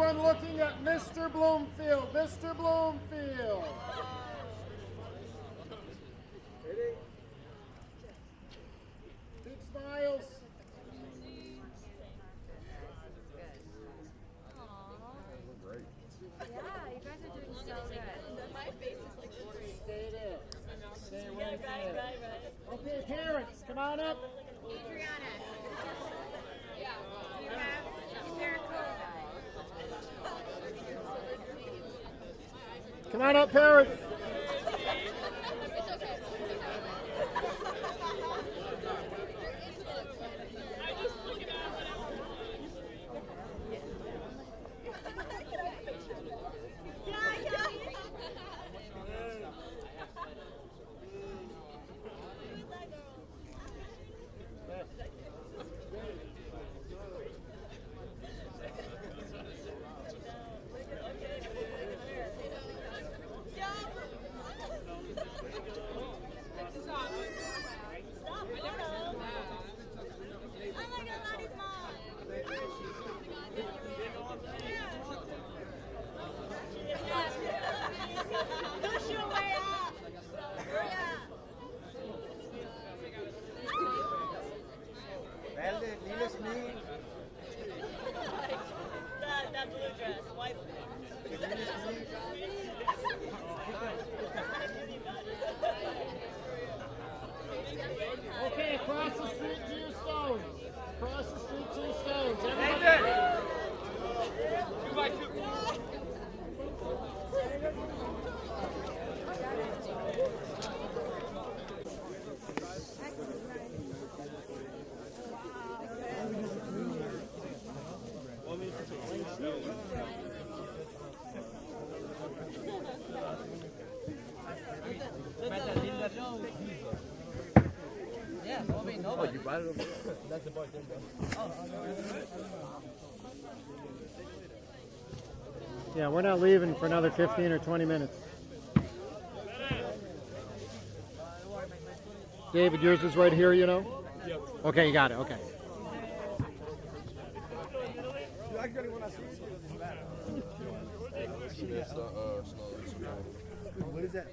Everyone looking at Mr. Bloomfield. Mr. Bloomfield. Big smiles. Great. Yeah, you guys are doing so good. My face is like this. Stay there. Stay right Right. there. Okay, parents, come on up. Adriana, you have is there a code? Come on up, parents. That blue dress, white. Okay, across the street to your stones. Across the street to your stones. Nathan! 2 by 2. Oh, you brought it over? That's the part. Yeah, we're not leaving for another 15 or 20 minutes. David, yours is right here, you know? Yep. Okay, you got it. Okay. What is that?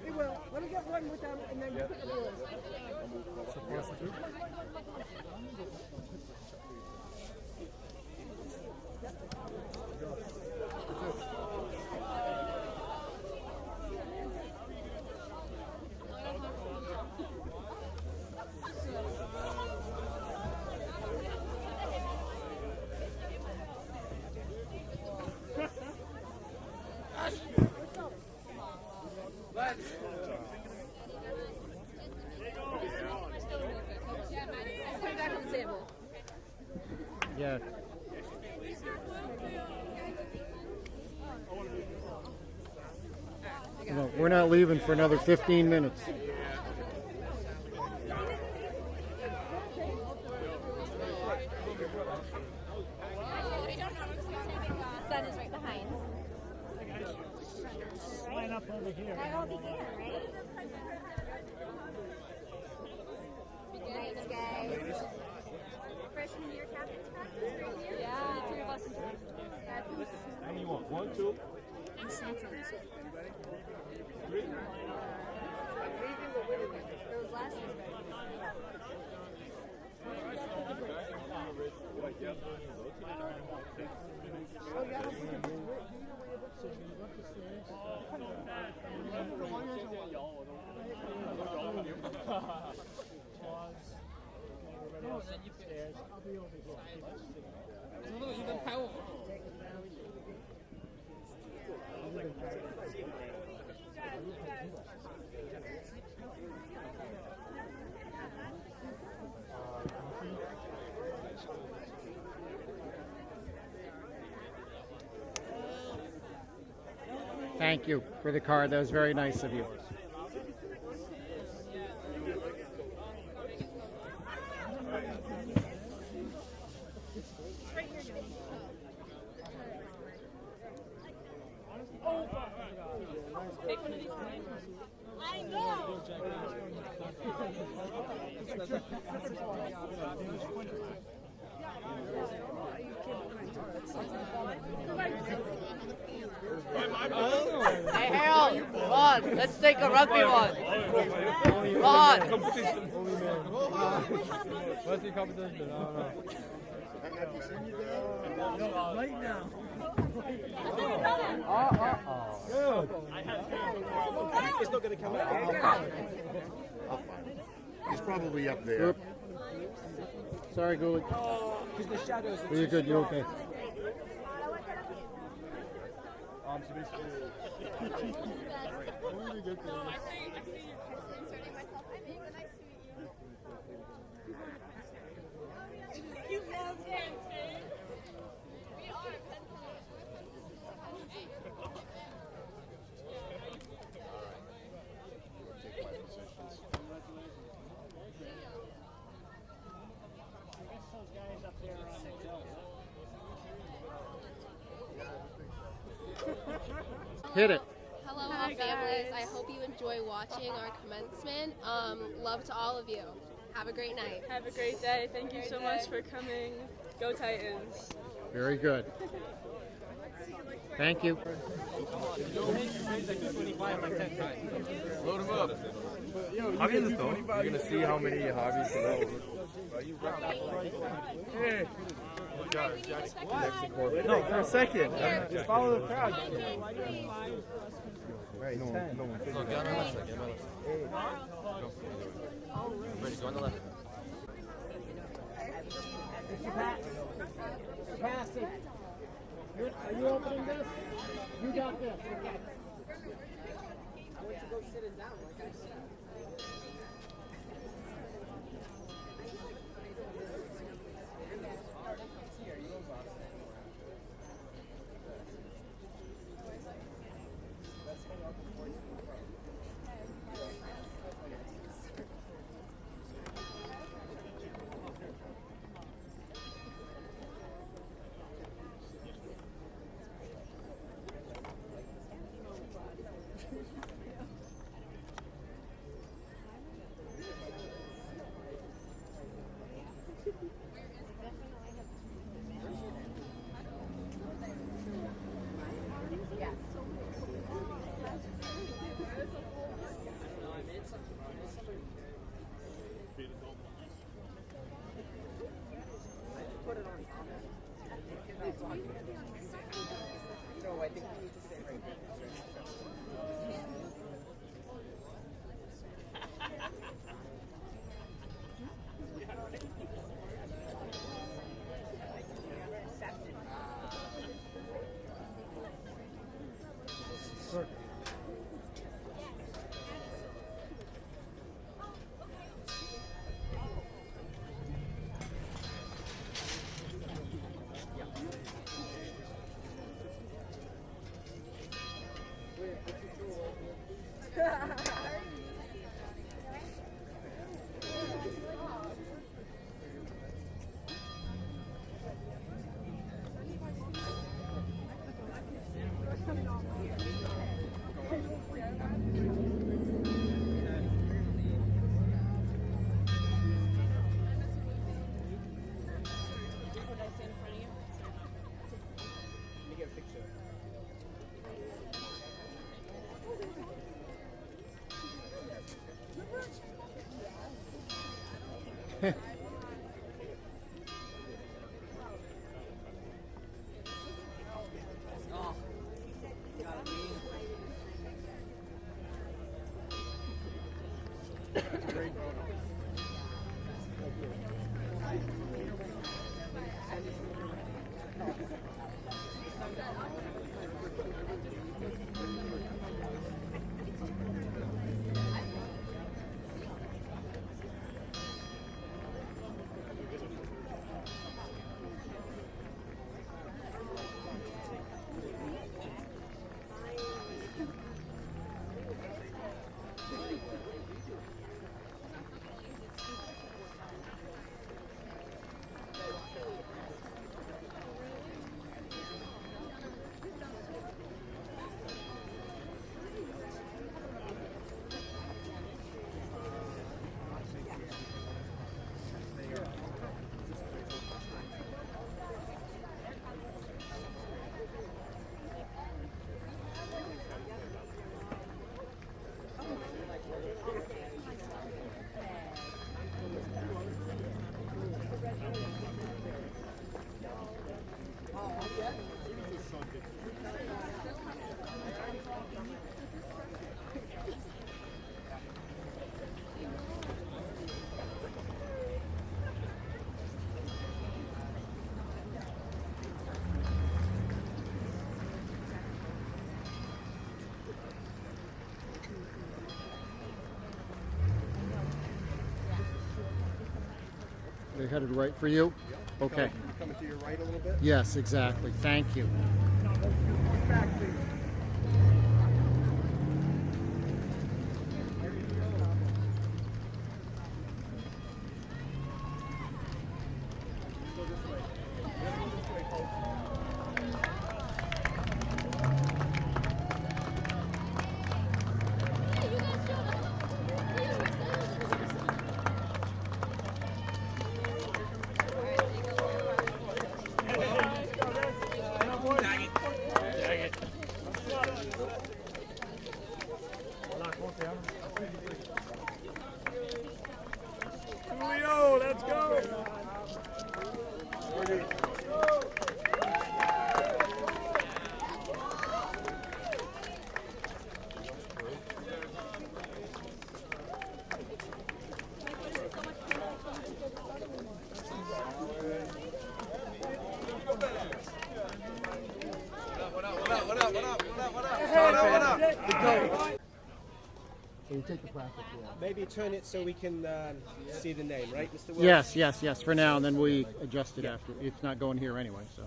We will. Let me get one with them and then you put the rules. Yeah. No, we're not leaving for another 15 minutes. The sun is right behind. Line up over here. That all began, right? Nice, guys. Freshman year captain's practice right here? Yeah, 3 of us in charge. How many you want? 1, 2? And Santa. 3? Those last years. Thank you for the card. That was very nice of you. Take one of these. on, let's take a rugby one. Come on. What's the competition? I don't know. Right now. Good. It's not going to come out. He's probably up there. Sorry, Gould. Because the shadows. You're good. You're okay. Hit it. Hello, all families. I hope you enjoy watching our commencement. Love to all of you. Have a great night. Have a great day. Thank you so much for coming. Go Titans. Very good. Thank you. Load him up. You're going to see how many hobbies you know. Hey. No, for a second. Just follow the crowd. Right, no, get on the left. Ready, go on the left. Pass it. Are you opening this? You got this. Okay. I went to go sitting down like I said. No, I think we need to stay right there. They're headed right for you? Okay. Coming to your right a little bit. Yes, exactly. Thank you. Julio, let's go. So you take the plastic off. Maybe turn it so we can see the name, right, Mr. Wilson? Yes, yes, yes. For now, and then we adjust it after. It's not going here anyway, so.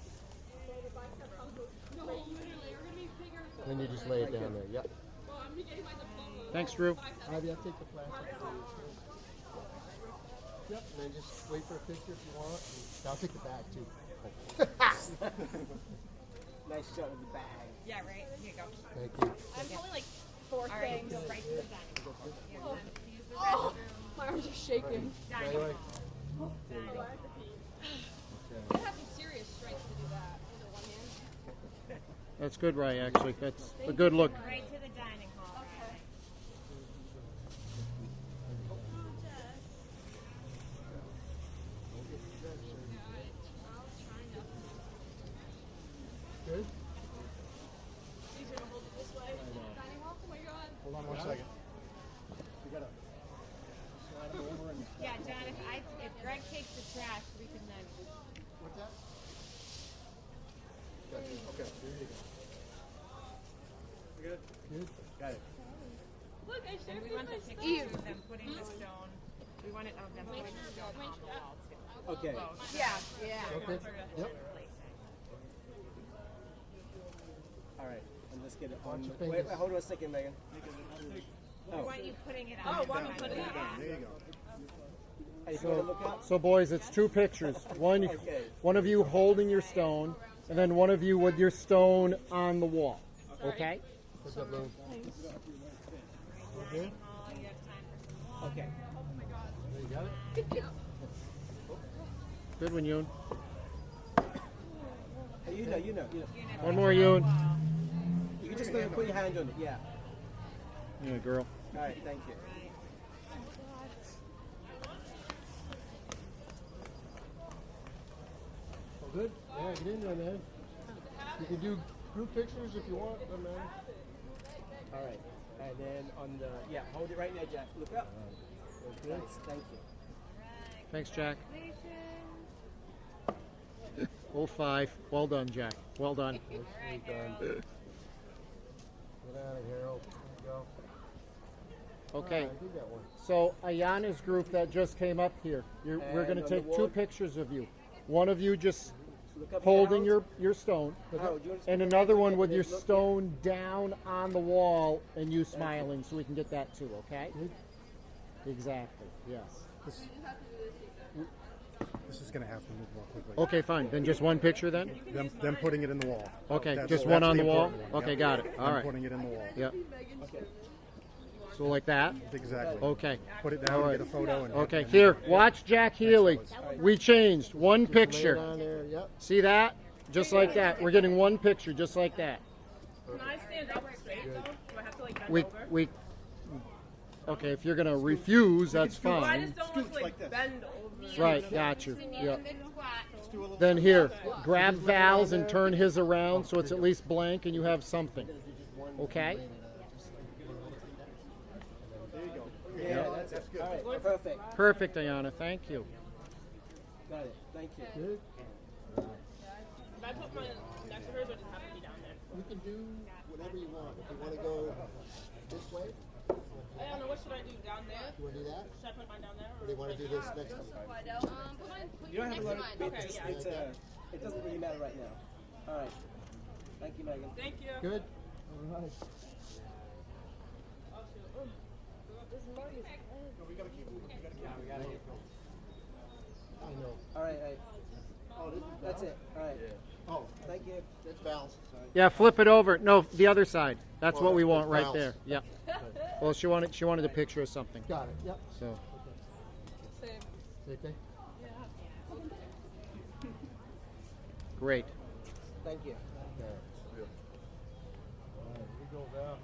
Then you just lay it down there. Yep. Thanks, Drew. Ivy, I'll take the plastic. Yep, and then just wait for a picture if you want. I'll take the bag too. Nice shot of the bag. Yeah, right. Here you go. Thank you. I'm only like 4 things. Go right to the dining hall. Use the restroom. My arms are shaking. Dining hall. You have some serious strength to do that with one hand. That's good, Ray, actually. That's a good look. Right to the dining hall. Okay. Good. Easier to hold it this way. Dining hall? Oh my god. Hold on 1 second. Yeah, John. If Greg takes the trash, we can then. What's that? Okay, there you go. Good? Good. Got it. Look, I shared We with want my the stuff. pictures of them putting the stone. We want it of them putting the stone on the wall too. Okay. Yeah, yeah. Okay. Yep. All right. And let's get it Watch on. your Wait, fingers. hold on a second, Megan. We want you putting it on. Oh, want me to put it on? There you go. Are you going to look up? So, boys, it's 2 pictures. One of you holding your stone, and then one of you with your stone on the wall. Okay? What's up, Lou? Okay. Okay. There you got it. Good one, Yoon. Hey, you know. One more, Yoon. You can just put your hand on it. Yeah. Yeah, girl. All right. Thank you. Oh, good? Yeah, get in there, man. You can do group pictures if you want, man. All right. And then on the hold it right there, Jack. Look up. Nice. Thank you. Thanks, Jack. 05. Well done, Jack. Well done. Well done. Get out of here. There you go. Okay. So Ayana's group that just came up here. We're going to on take the 2 wall. pictures of you. One of you just Look up holding here, your stone, Harold, do you want to and speak another up? one with your Look. stone down on the wall and you smiling, so we can get that too. Okay? Exactly. Yes. This is going to have to move more quickly. Okay, fine. Then just one picture then? Them putting it in the wall. Okay, That's- just one that's on the wall? important one. Okay, Yep. got it. All Them right. putting it in the wall. Yep. So like that? Exactly. Okay. Put it down, All right. get a photo. And Okay, and here, watch Jack Healy. We changed one picture. Yep. See that? Just like that. We're getting one picture, just like that. Can I stand up straight though? Do I have to like bend We, over? we, okay, if you're gonna refuse, that's Well, I fine. just don't want to like bend over. Right, got you. Yep. Then here, grab Val's and turn his around so it's at least blank and you have something. Okay? Yeah, that's good. All right. Perfect. Perfect, Ayana. Thank you. Got it. Thank you. If I put mine next to hers, or just have to be down there? You can do whatever you want. If you want to go this way, I don't know. What should I do down there? You want to do that? Should I put mine down there? Or do you want to do this next time? Put You don't have to next let to it. mine. It doesn't really matter right now. All right. Thank you, Megan. Thank you. Good. All right. I know. All right. Oh, this is That's it. All right. Oh, Thank you. that's Val's. Sorry. Yeah, flip it over. No, the other side. That's Oh, what we that's want right Val's. there. Yep. Well, she wanted a picture of something. Got it. Yep. So Same thing. great. Thank you. All right, here you go, Val.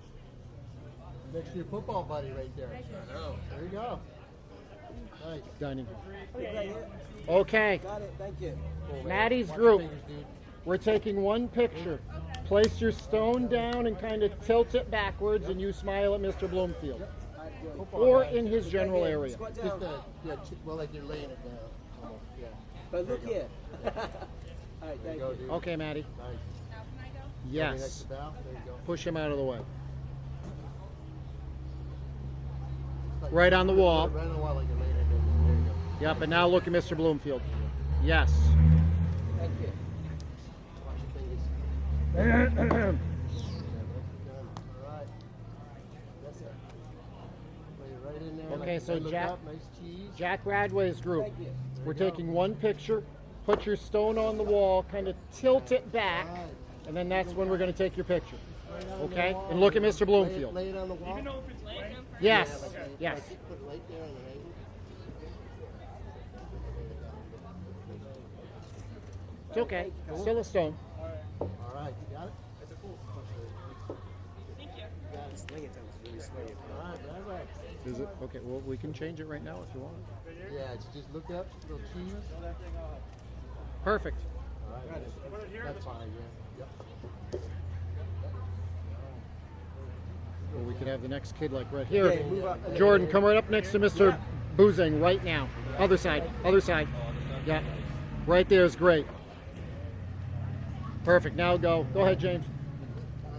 Next to your football buddy right there. I know. There you go. Nice. Dining. Right here. Okay, Got it. Thank you. Maddie's Watch group. your fingers, dude. We're taking one picture. Place your stone down and kind of tilt it backwards, and you smile at Mr. Bloomfield, All right, good. Football or guy. in his general area. Squat Just down. well, like you're laying it down. Almost. Yeah. But look here. All right. There Thank you go, you. dude. Okay, Maddie. Nice. Next Yes. to Val. There you go. Push him out of the way. Like- Right on the wall. Right on the wall, like you're laying it down. There you go. Yep, and now look at Mr. Bloomfield. Yes. Thank you. Watch your fingers. Yeah, that's done. All right. That's it. Lay it right in there. Okay, like, so look Jack- up, nice cheese. Jack Radway's group. Thank you. We're taking one picture. Put your stone on the wall, kind of tilt it back, All right. and then that's when we're going to take your picture. Right on the Okay? wall. And look at Mr. Bloomfield. Lay it on the wall. Even though if it's late. Yes. Like, Yes. like, put it right there on the angle. It's okay. Still a stone. All right, you got it? Thank you. Sling it down. Really sling it. All right, right. Is it? Okay, well, we can change it right now if you want. Yeah, it's just look up, little cheese. Perfect. All right. That's fine, yeah. Yep. Well, we could have the next kid like right here. Yeah, move up. Jordan, come right up next to Mr. Boozing right now. Other side. Other side. Yeah. Right there is great. Perfect. Now go. Go ahead, James.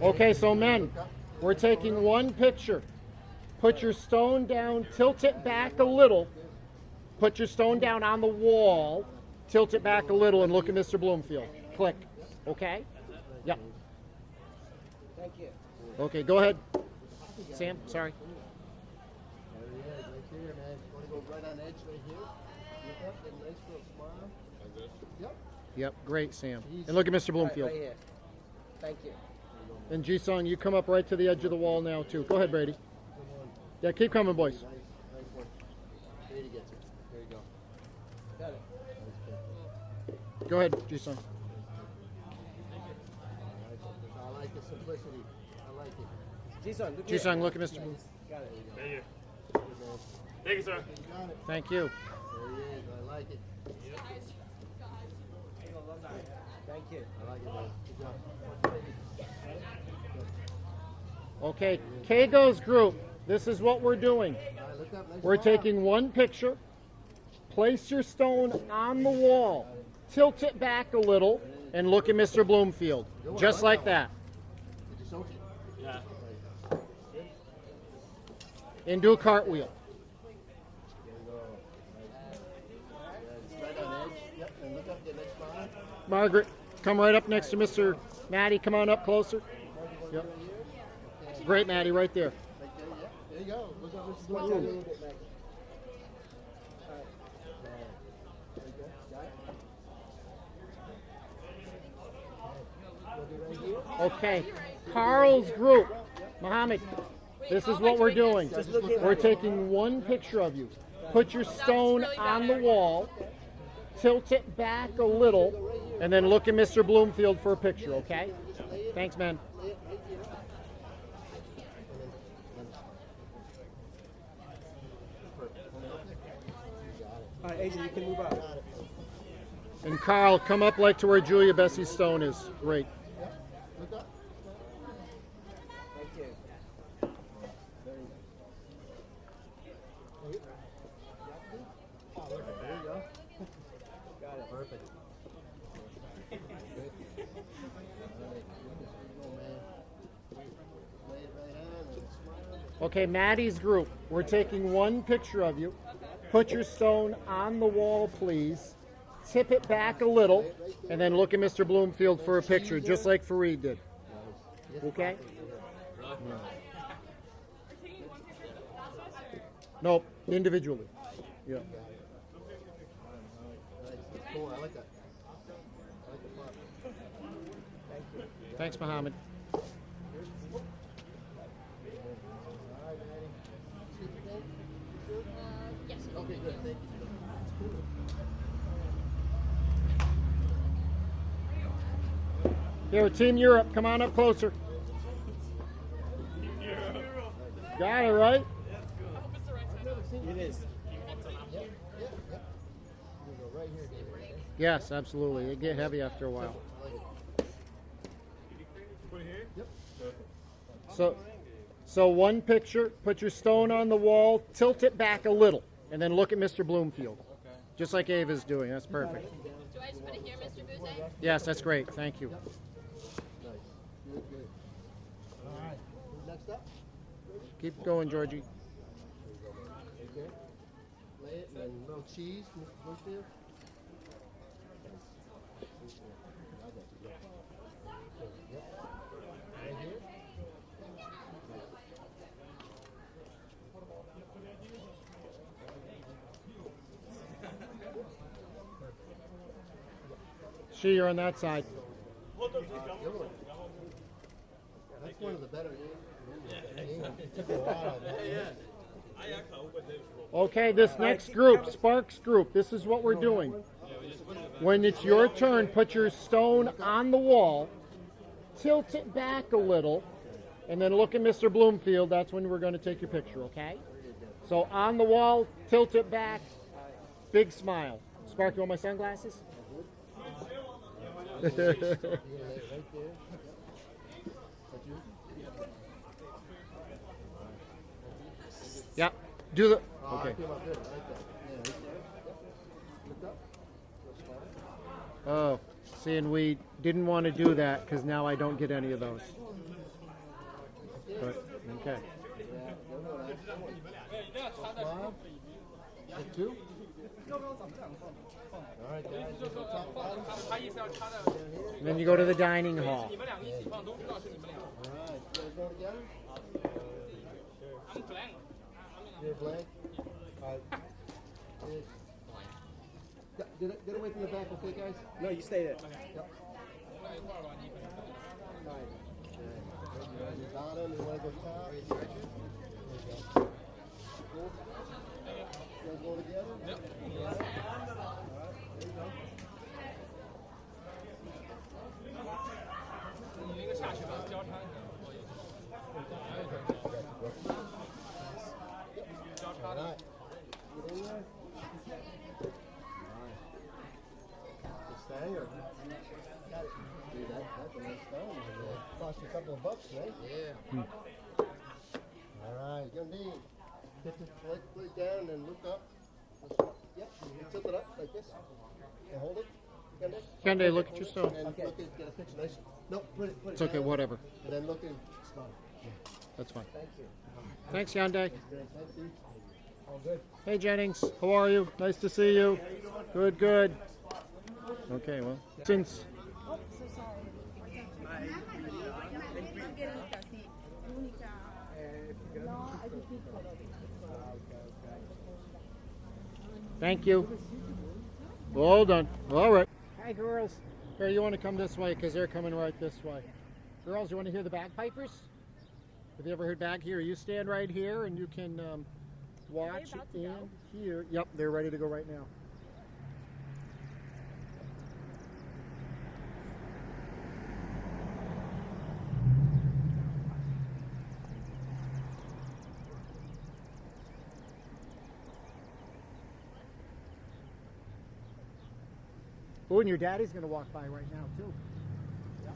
Okay, so men, we're taking one picture. Put your stone down, tilt it back a little. Put your stone down on the wall, tilt it back a little, and look at Mr. Bloomfield. Click. Okay? Yep. Thank you. Okay, go ahead. Sam, sorry. There he is, right there, man. Want to go right on the edge right here? Look up, get a nice little smile. Yep. Yep, great, Sam. And look at Mr. Bloomfield. Right here. Thank you. And Ji-Sung, you come up right to the edge of the wall now, too. Go ahead, Brady. Yeah, keep coming, boys. Nice one. Brady gets it. There you go. Got it. Nice pick. Go ahead, Ji-Sung. I like the simplicity. I like it. Ji-Sung, look Ji-Sung, here. look at Mr. Bloomfield. Got it. Thank you. Good man. Thank you, sir. You got it. Thank you. There he is. I like it. Thank you. I like it, man. Good job. Okay, Kago's group, this is what we're doing. All right, look up. Nice We're smile. taking one picture, place your stone on the wall, tilt it back a little, and look at Mr. Bloomfield. Just like that. Did you soak it? Yeah. And do a cartwheel. There you go. Yeah, it's right on the edge. Yep, and look up, get a nice smile. Margaret, come right up next to Mr. Maddie. Come on up closer. Yep. Great, Maddie, right there. Right there, yeah. There you go. Look up, Mrs. Watch out a Bloomfield. little bit, Maggie. There you go. Got it? We'll be right here. Okay, Carl's group. Mohammed, this is what we're doing. We're taking one picture of you. Put your stone on the wall, tilt it back a little, and then look at Mr. Bloomfield for a picture, okay? Thanks, man. All right, Adrian, you can move up. And Carl, come up like to where Julia Bessie's stone is. Great. Look up. Thank you. Oh, look at there you go. Got it. Perfect. Good. All right. Go, man. Lay it right on and smile. Okay, Maddie's group. We're taking one picture of you. Put your stone on the wall, please. Tip it back a little, and then look at Mr. Bloomfield for a picture, just like Fareed did. Okay? Nope, individually. Yeah. Cool, I like that. I like the part. Thanks, Mohammed. Yes. Okay, good. Thank you. Here, Team Europe, come on up closer. Got it, right? It is. Yes, absolutely. It get heavy after a while. So one picture, put your stone on the wall, tilt it back a little, and then look at Mr. Bloomfield. Just like Ava's doing. That's perfect. Do I just put it here, Mr. Bouze? Yes, that's great. Thank you. Nice. Good, good. All right. Next up. Keep going, Georgie. Okay. Lay it and then a little cheese. Right there. Yep. Right here. She, you're on that side. That's one of the better games. It took a while. Okay, this next group, Sparks group, this is what we're doing. When it's your turn, put your stone on the wall, tilt it back a little, and then look at Mr. Bloomfield. That's when we're going to take your picture, okay? So on the wall, tilt it back, big smile. Spark, you want my sunglasses? Right there. Yeah, do the, Okay. okay. Came out good. I like that. Yeah, right there. Yep. Look up. That's fine. Oh, seeing we didn't want to do that because now I don't get any of those. But, okay. Smile. Hit two. All right, guys. Let's go top bottom. And then you go to the dining hall. All right. You guys go together? You're blank? All right. Get away from the back, okay, guys? No, you stay there. Yep. All right. Bottom, you want to go top? There you go. Cool. You guys go together? Yep. All right. There you go. All right. Get in there. All right. Just stay or? Got it. Dude, that's a nice stone. Cost you a couple of bucks, right? Yeah. All right. Young D. Put it down and then look up. Yep. You tilt it up like this. And hold it. Kende, look at your stone. And look at, get a picture. Nice. No, put it It's okay, down. whatever. And then look and smile. That's fine. Thank you. Thanks, Hyundai. Thank you. All good. Hey, Jennings. How are you? Nice to see you. Good, good. Okay, well, since thank you. Well done. All right. Hi, girls. Here, you want to come this way because they're coming right this way. Girls, you want to hear the bagpipers? Have you ever heard bag here? You stand right here and you can watch and hear. Yep, they're ready to go right now. Oh, and your daddy's going to walk by right now, too. Yep.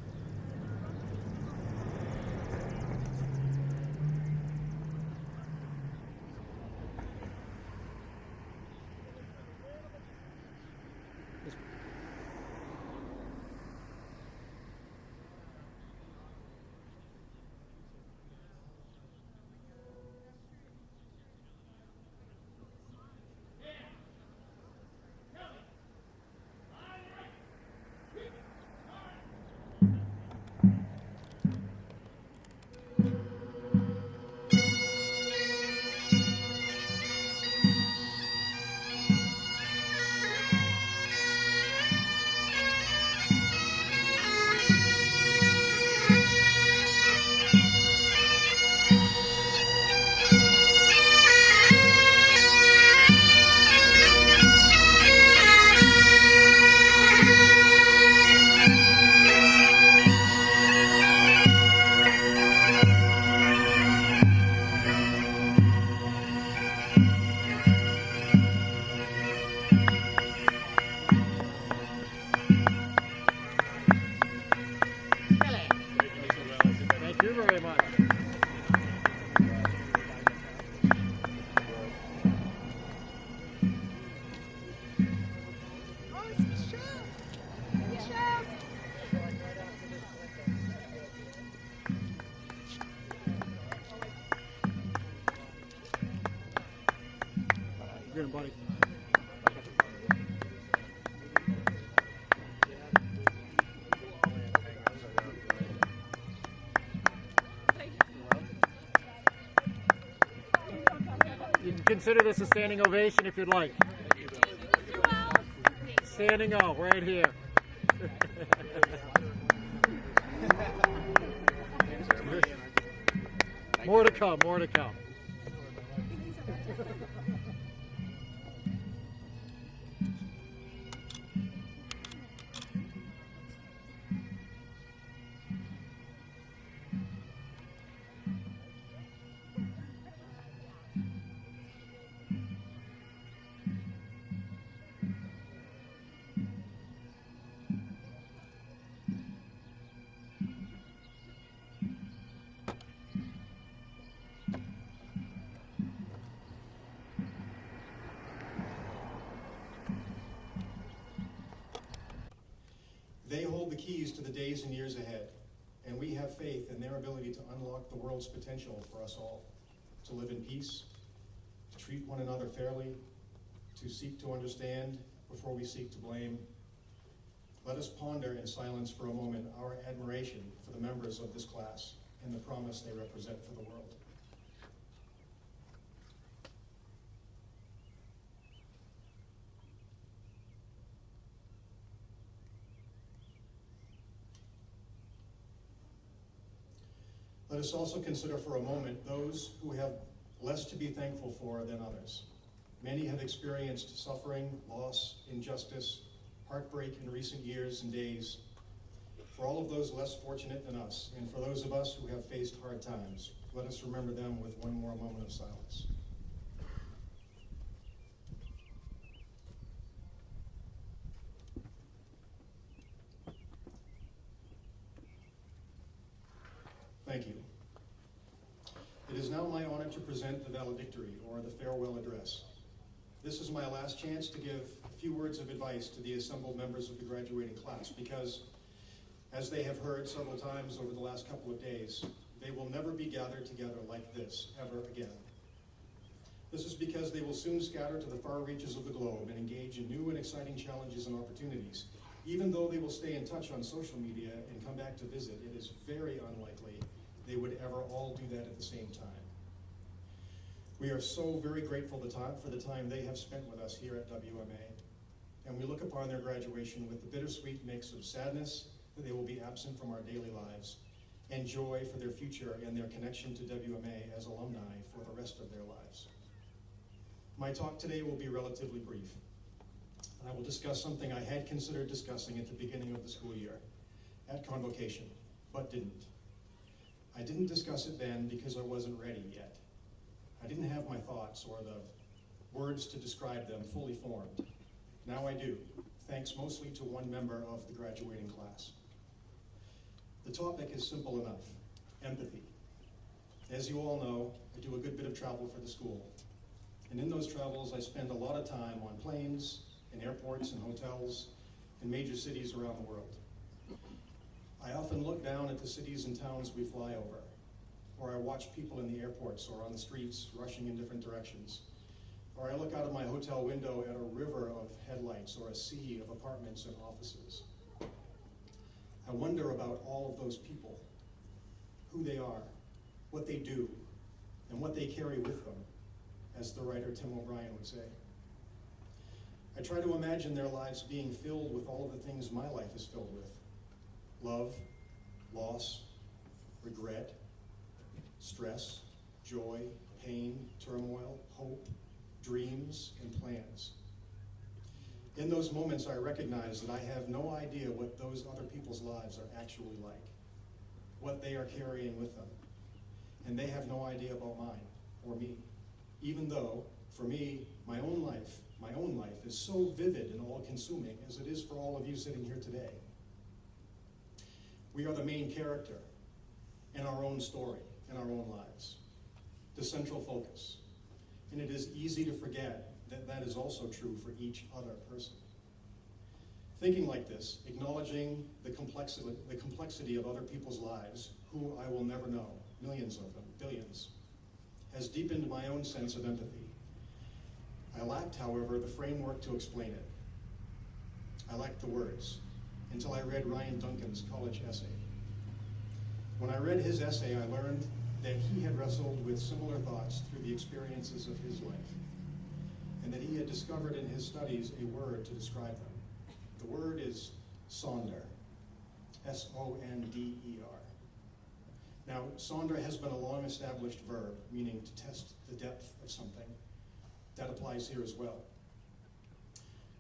Good, buddy. You can consider this a standing ovation if you'd like. Standing O, right here. More to come, more to come. They hold the keys to the days and years ahead, and we have faith in their ability to unlock the world's potential for us all, to live in peace, to treat one another fairly, to seek to understand before we seek to blame. Let us ponder in silence for a moment our admiration for the members of this class and the promise they represent for the world. Let us also consider for a moment those who have less to be thankful for than others. Many have experienced suffering, loss, injustice, heartbreak in recent years and days. For all of those less fortunate than us, and for those of us who have faced hard times, let us remember them with one more moment of silence. Thank you. It is now my honor to present the valedictory, or the farewell address. This is my last chance to give a few words of advice to the assembled members of the graduating class, because, as they have heard several times over the last couple of days, they will never be gathered together like this ever again. This is because they will soon scatter to the far reaches of the globe and engage in new and exciting challenges and opportunities. Even though they will stay in touch on social media and come back to visit, it is very unlikely they would ever all do that at the same time. We are so very grateful for the time they have spent with us here at WMA, and we look upon their graduation with the bittersweet mix of sadness that they will be absent from our daily lives, and joy for their future and their connection to WMA as alumni for the rest of their lives. My talk today will be relatively brief. I will discuss something I had considered discussing at the beginning of the school year, at convocation, but didn't. I didn't discuss it then because I wasn't ready yet. I didn't have my thoughts or the words to describe them fully formed. Now I do, thanks mostly to one member of the graduating class. The topic is simple enough: empathy. As you all know, I do a good bit of travel for the school. And in those travels, I spend a lot of time on planes, in airports and hotels, in major cities around the world. I often look down at the cities and towns we fly over, or I watch people in the airports or on the streets rushing in different directions, or I look out of my hotel window at a river of headlights or a sea of apartments and offices. I wonder about all of those people, who they are, what they do, and what they carry with them, as the writer Tim O'Brien would say. I try to imagine their lives being filled with all of the things my life is filled with: love, loss, regret, stress, joy, pain, turmoil, hope, dreams, and plans. In those moments, I recognize that I have no idea what those other people's lives are actually like, what they are carrying with them, and they have no idea about mine or me, even though, for me, my own life is so vivid and all-consuming as it is for all of you sitting here today. We are the main character in our own story, in our own lives, the central focus. And it is easy to forget that that is also true for each other person. Thinking like this, acknowledging the complexity of other people's lives, who I will never know, millions of them, billions, has deepened my own sense of empathy. I lacked, however, the framework to explain it. I lacked the words, until I read Ryan Duncan's college essay. When I read his essay, I learned that he had wrestled with similar thoughts through the experiences of his life, and that he had discovered in his studies a word to describe them. The word is sonder, S-O-N-D-E-R. Now, sonder has been a long-established verb, meaning to test the depth of something. That applies here as well.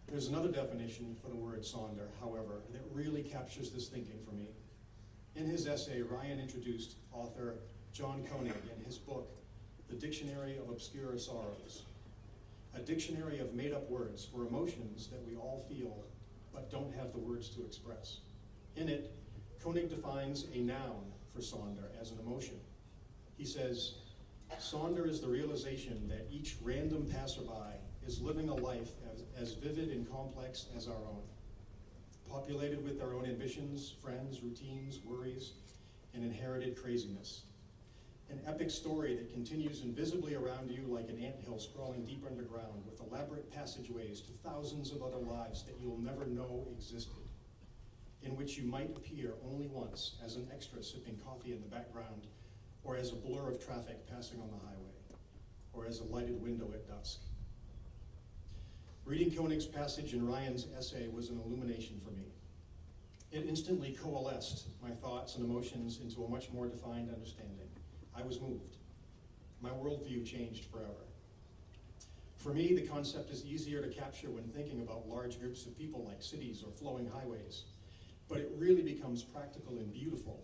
There's another definition for the word sonder, however, that really captures this thinking for me. In his essay, Ryan introduced author John Koenig and his book, The Dictionary of Obscure Sorrows, a dictionary of made-up words for emotions that we all feel but don't have the words to express. In it, Koenig defines a noun for sonder as an emotion. He says, sonder is the realization that each random passerby is living a life as vivid and complex as our own, populated with our own ambitions, friends, routines, worries, and inherited craziness. An epic story that continues invisibly around you like an anthill sprawling deep underground with elaborate passageways to thousands of other lives that you'll never know existed, in which you might appear only once as an extra sipping coffee in the background, or as a blur of traffic passing on the highway, or as a lighted window at dusk. Reading Koenig's passage in Ryan's essay was an illumination for me. It instantly coalesced my thoughts and emotions into a much more defined understanding. I was moved. My worldview changed forever. For me, the concept is easier to capture when thinking about large groups of people like cities or flowing highways, but it really becomes practical and beautiful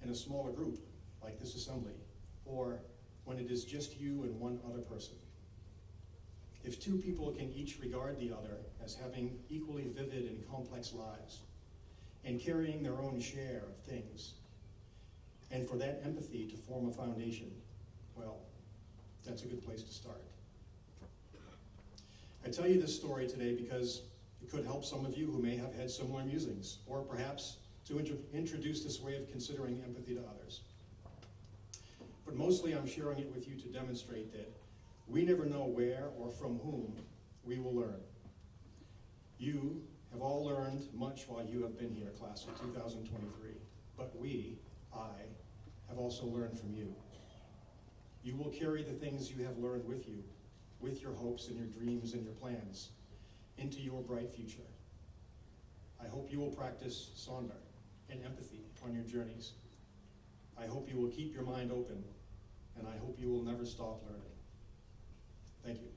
in a smaller group like this assembly, or when it is just you and one other person. If two people can each regard the other as having equally vivid and complex lives, and carrying their own share of things, and for that empathy to form a foundation, well, that's a good place to start. I tell you this story today because it could help some of you who may have had similar musings, or perhaps to introduce this way of considering empathy to others. But mostly I'm sharing it with you to demonstrate that we never know where or from whom we will learn. You have all learned much while you have been here, class of 2023, but I, have also learned from you. You will carry the things you have learned with you, with your hopes and your dreams and your plans, into your bright future. I hope you will practice sonder and empathy on your journeys. I hope you will keep your mind open, and I hope you will never stop learning. Thank you.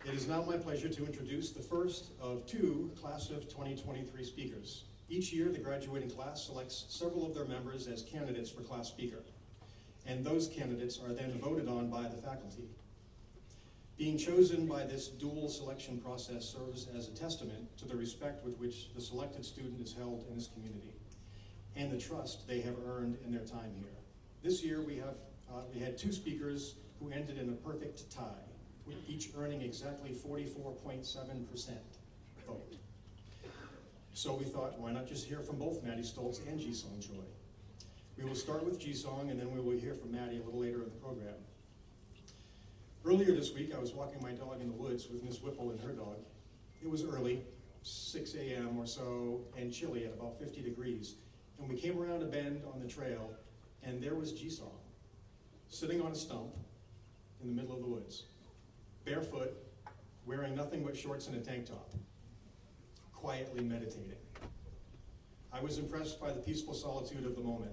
It is now my pleasure to introduce the first of two class of 2023 speakers. Each year, the graduating class selects several of their members as candidates for class speaker, and those candidates are then voted on by the faculty. Being chosen by this dual selection process serves as a testament to the respect with which the selected student is held in this community, and the trust they have earned in their time here. This year, we had two speakers who ended in a perfect tie, with each earning exactly 44.7% vote. So we thought, why not just hear from both Maddie Stoltz and Ji-Song Choi? We will start with Ji-Song, and then we will hear from Maddie a little later in the program. Earlier this week, I was walking my dog in the woods with Miss Whipple and her dog. It was early, 6 a.m. or so, and chilly at about 50 degrees. And we came around a bend on the trail, and there was Ji-Song, sitting on a stump in the middle of the woods, barefoot, wearing nothing but shorts and a tank top, quietly meditating. I was impressed by the peaceful solitude of the moment.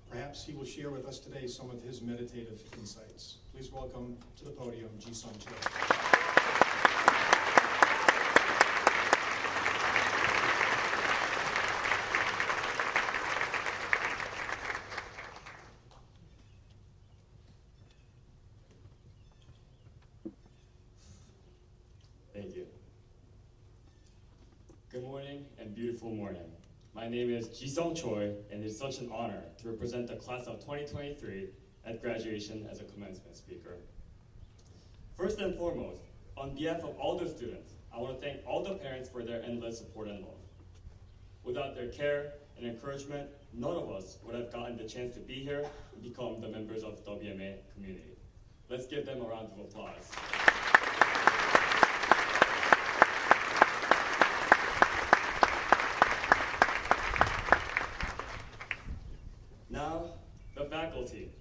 Perhaps he will share with us today some of his meditative insights. Please welcome to the podium, Ji-Song Choi. Thank you. Good morning and beautiful morning. My name is Ji-Song Choi, and it's such an honor to represent the class of 2023 at graduation as a commencement speaker. First and foremost, on behalf of all the students, I want to thank all the parents for their endless support and love. Without their care and encouragement, none of us would have gotten the chance to be here and become the members of the WMA community. Let's give them a round of applause. Now, the faculty.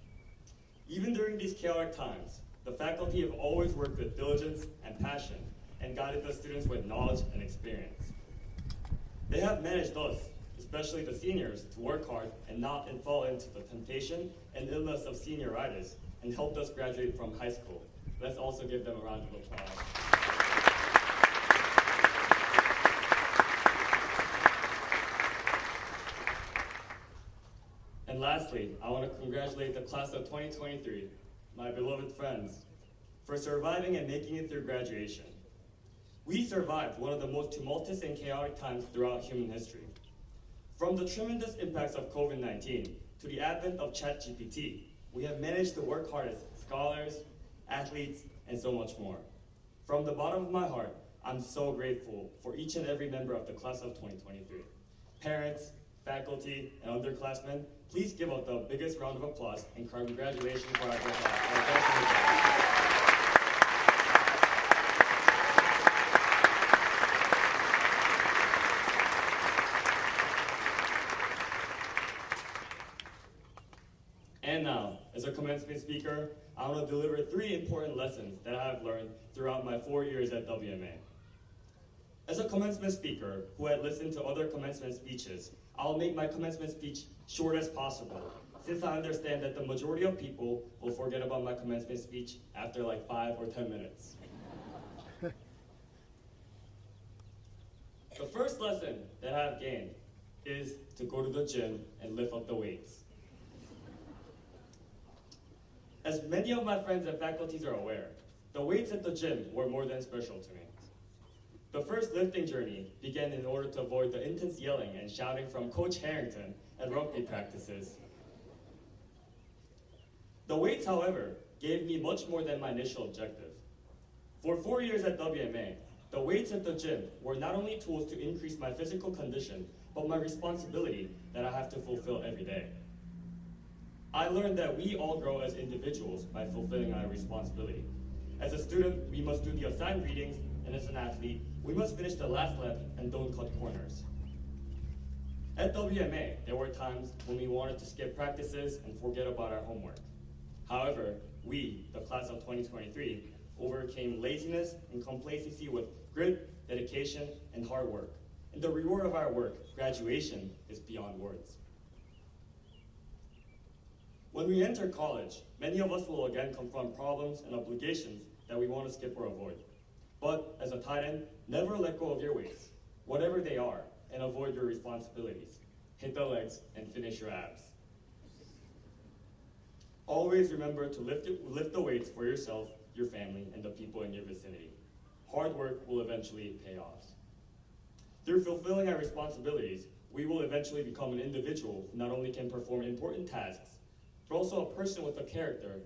Even during these chaotic times, the faculty have always worked with diligence and passion and guided the students with knowledge and experience. They have managed us, especially the seniors, to work hard and not fall into the temptation and illness of senioritis and helped us graduate from high school. Let's also give them a round of applause. And lastly, I want to congratulate the class of 2023, my beloved friends, for surviving and making it through graduation. We survived one of the most tumultuous and chaotic times throughout human history. From the tremendous impacts of COVID-19 to the advent of ChatGPT, we have managed to work hard as scholars, athletes, and so much more. From the bottom of my heart, I'm so grateful for each and every member of the class of 2023. Parents, faculty, and underclassmen, please give us the biggest round of applause and congratulations for our graduation. And now, as a commencement speaker, I want to deliver 3 important lessons that I have learned throughout my 4 years at WMA. As a commencement speaker who had listened to other commencement speeches, I'll make my commencement speech short as possible, since I understand that the majority of people will forget about my commencement speech after like 5 or 10 minutes. The first lesson that I've gained is to go to the gym and lift up the weights. As many of my friends and faculties are aware, the weights at the gym were more than special to me. The first lifting journey began in order to avoid the intense yelling and shouting from Coach Harrington at rugby practices. The weights, however, gave me much more than my initial objective. For 4 years at WMA, the weights at the gym were not only tools to increase my physical condition, but my responsibility that I have to fulfill every day. I learned that we all grow as individuals by fulfilling our responsibility. As a student, we must do the assigned readings, and as an athlete, we must finish the last lap and don't cut corners. At WMA, there were times when we wanted to skip practices and forget about our homework. However, we, the class of 2023, overcame laziness and complacency with grit, dedication, and hard work. And the reward of our work, graduation, is beyond words. When we enter college, many of us will again confront problems and obligations that we want to skip or avoid. But as a tight end, never let go of your weights, whatever they are, and avoid your responsibilities. Hit the legs and finish your abs. Always remember to lift the weights for yourself, your family, and the people in your vicinity. Hard work will eventually pay off. Through fulfilling our responsibilities, we will eventually become an individual who not only can perform important tasks, but also a person with a character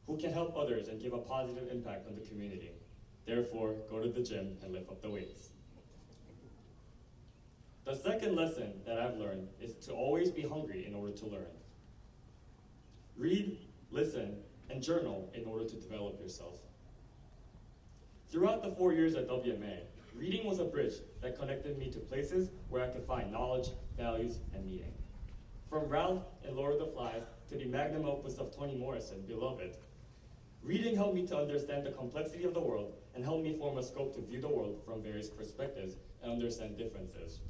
who can help others and give a positive impact on the community. Therefore, go to the gym and lift up the weights. The second lesson that I've learned is to always be hungry in order to learn. Read, listen, and journal in order to develop yourself. Throughout the 4 years at WMA, reading was a bridge that connected me to places where I could find knowledge, values, and meaning. From Ralph and Lord of the Flies to the magnum opus of Toni Morrison, Beloved, reading helped me to understand the complexity of the world and helped me form a scope to view the world from various perspectives and understand differences.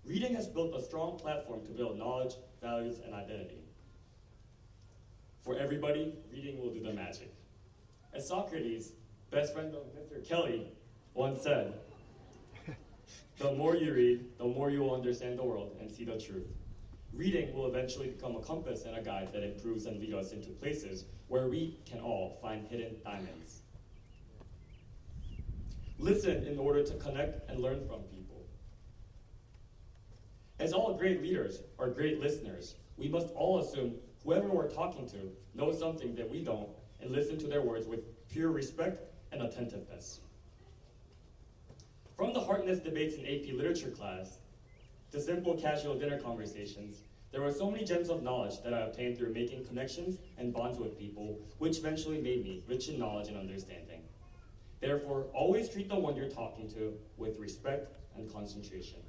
Reading has built a strong platform to build knowledge, values, and identity. For everybody, reading will do the magic. As Socrates, best friend of Mr. Kelly, once said, the more you read, the more you will understand the world and see the truth. Reading will eventually become a compass and a guide that improves and leads us into places where we can all find hidden diamonds. Listen in order to connect and learn from people. As all great leaders are great listeners, we must all assume whoever we're talking to knows something that we don't and listen to their words with pure respect and attentiveness. From the Harkness debates in AP Literature class, to simple casual dinner conversations, there were so many gems of knowledge that I obtained through making connections and bonds with people, which eventually made me rich in knowledge and understanding. Therefore, always treat the one you're talking to with respect and concentration.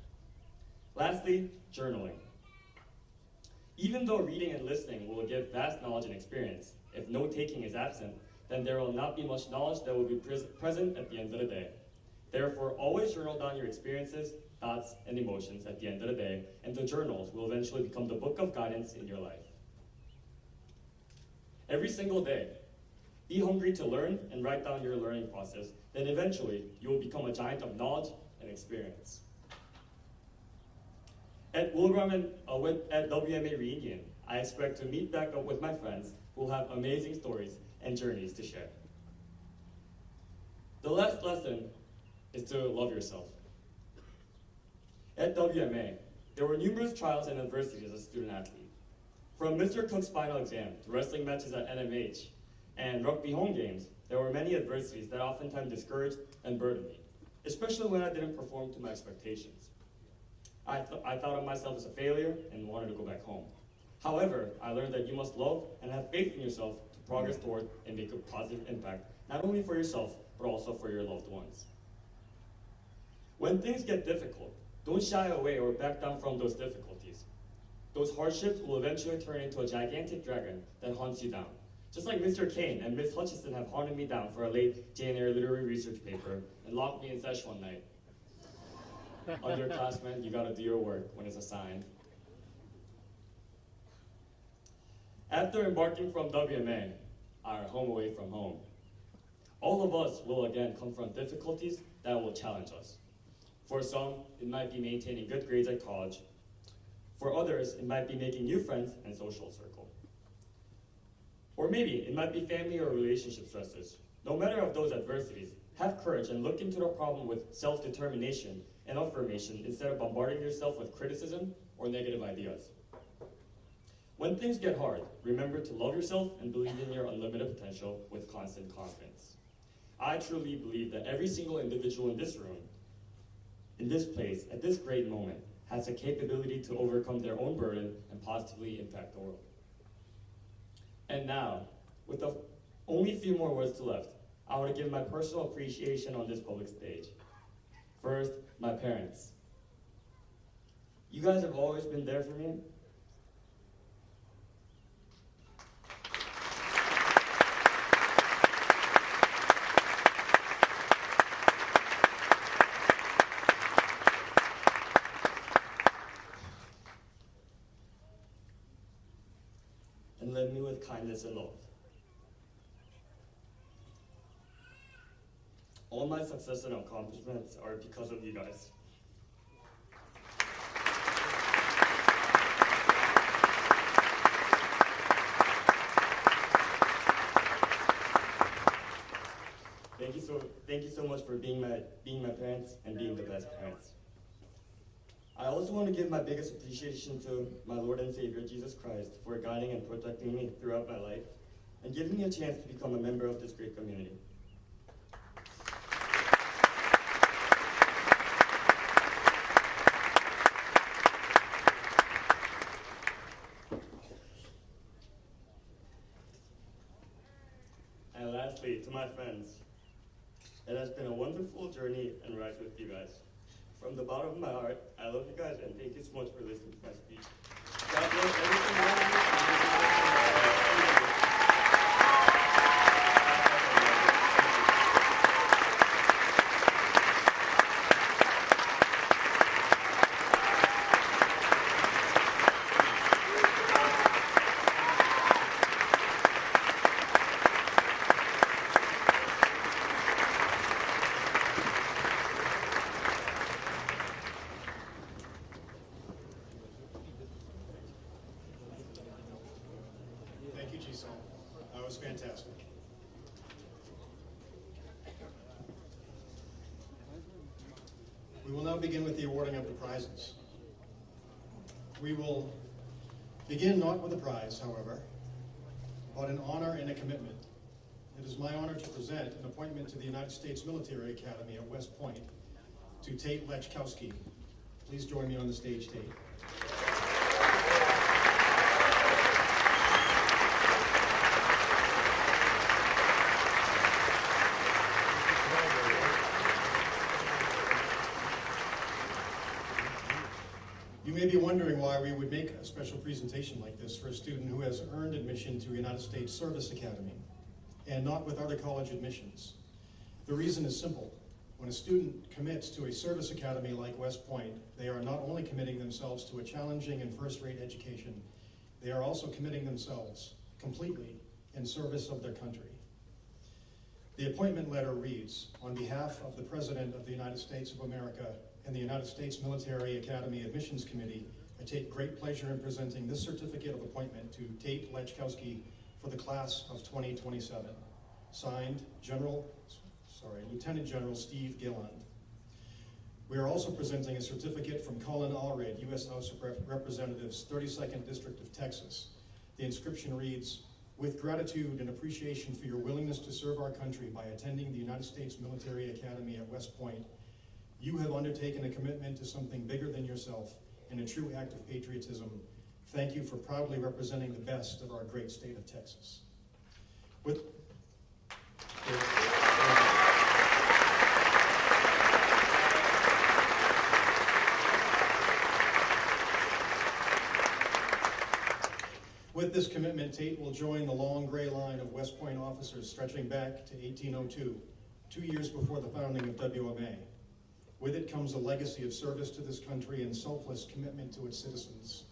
Lastly, journaling. Even though reading and listening will give vast knowledge and experience, if note-taking is absent, then there will not be much knowledge that will be present at the end of the day. Therefore, always journal down your experiences, thoughts, and emotions at the end of the day, and the journals will eventually become the book of guidance in your life. Every single day, be hungry to learn and write down your learning process, then eventually you will become a giant of knowledge and experience. At Wilbraham at WMA Reunion, I expect to meet back up with my friends who will have amazing stories and journeys to share. The last lesson is to love yourself. At WMA, there were numerous trials and adversities as a student athlete. From Mr. Cook's final exam to wrestling matches at NMH and rugby home games, there were many adversities that oftentimes discouraged and burdened me, especially when I didn't perform to my expectations. I thought of myself as a failure and wanted to go back home. However, I learned that you must love and have faith in yourself to progress toward and make a positive impact, not only for yourself, but also for your loved ones. When things get difficult, don't shy away or back down from those difficulties. Those hardships will eventually turn into a gigantic dragon that hunts you down. Just like Mr. Kane and Miss Hutchison have hunted me down for a late January literary research paper and locked me in sesh one night. Underclassmen, you gotta do your work when it's assigned. After embarking from WMA, our home away from home, all of us will again confront difficulties that will challenge us. For some, it might be maintaining good grades at college. For others, it might be making new friends and social circle. Or maybe it might be family or relationship stresses. No matter of those adversities, have courage and look into the problem with self-determination and affirmation instead of bombarding yourself with criticism or negative ideas. When things get hard, remember to love yourself and believe in your unlimited potential with constant confidence. I truly believe that every single individual in this room, in this place, at this great moment, has the capability to overcome their own burden and positively impact the world. And now, with only a few more words to left, I want to give my personal appreciation on this public stage. First, my parents. You guys have always been there for me. And led me with kindness and love. All my success and accomplishments are because of you guys. Thank you so much for being my parents and being the best parents. I also want to give my biggest appreciation to my Lord and Savior Jesus Christ for guiding and protecting me throughout my life and giving me a chance to become a member of this great community. And lastly, to my friends, it has been a wonderful journey and ride with you guys. From the bottom of my heart, I love you guys and thank you so much for listening to my speech. God bless That was fantastic. We will now begin with the awarding of the prizes. We will begin not with a prize, however, but an honor and a commitment. It is my honor to present an appointment to the United States Military Academy at West Point to Tate Lechkowski. Please join me on the stage, Tate. You may be wondering why we would make a special presentation like this for a student who has earned admission to a United States Service Academy, and not with other college admissions. The reason is simple. When a student commits to a service academy like West Point, they are not only committing themselves to a challenging and first-rate education, they are also committing themselves completely in service of their country. The appointment letter reads, on behalf of the President of the United States of America and the United States Military Academy Admissions Committee, I take great pleasure in presenting this certificate of appointment to Tate Lechkowski for the class of 2027. Signed, Lieutenant General Steve Gilland. We are also presenting a certificate from Colin Allred, U.S. House of Representatives, 32nd District of Texas. The inscription reads, with gratitude and appreciation for your willingness to serve our country by attending the United States Military Academy at West Point, you have undertaken a commitment to something bigger than yourself and a true act of patriotism. Thank you for proudly representing the best of our great state of Texas. With this commitment, Tate will join the long gray line of West Point officers stretching back to 1802, 2 years before the founding of WMA. With it comes a legacy of service to this country and selfless commitment to its citizens.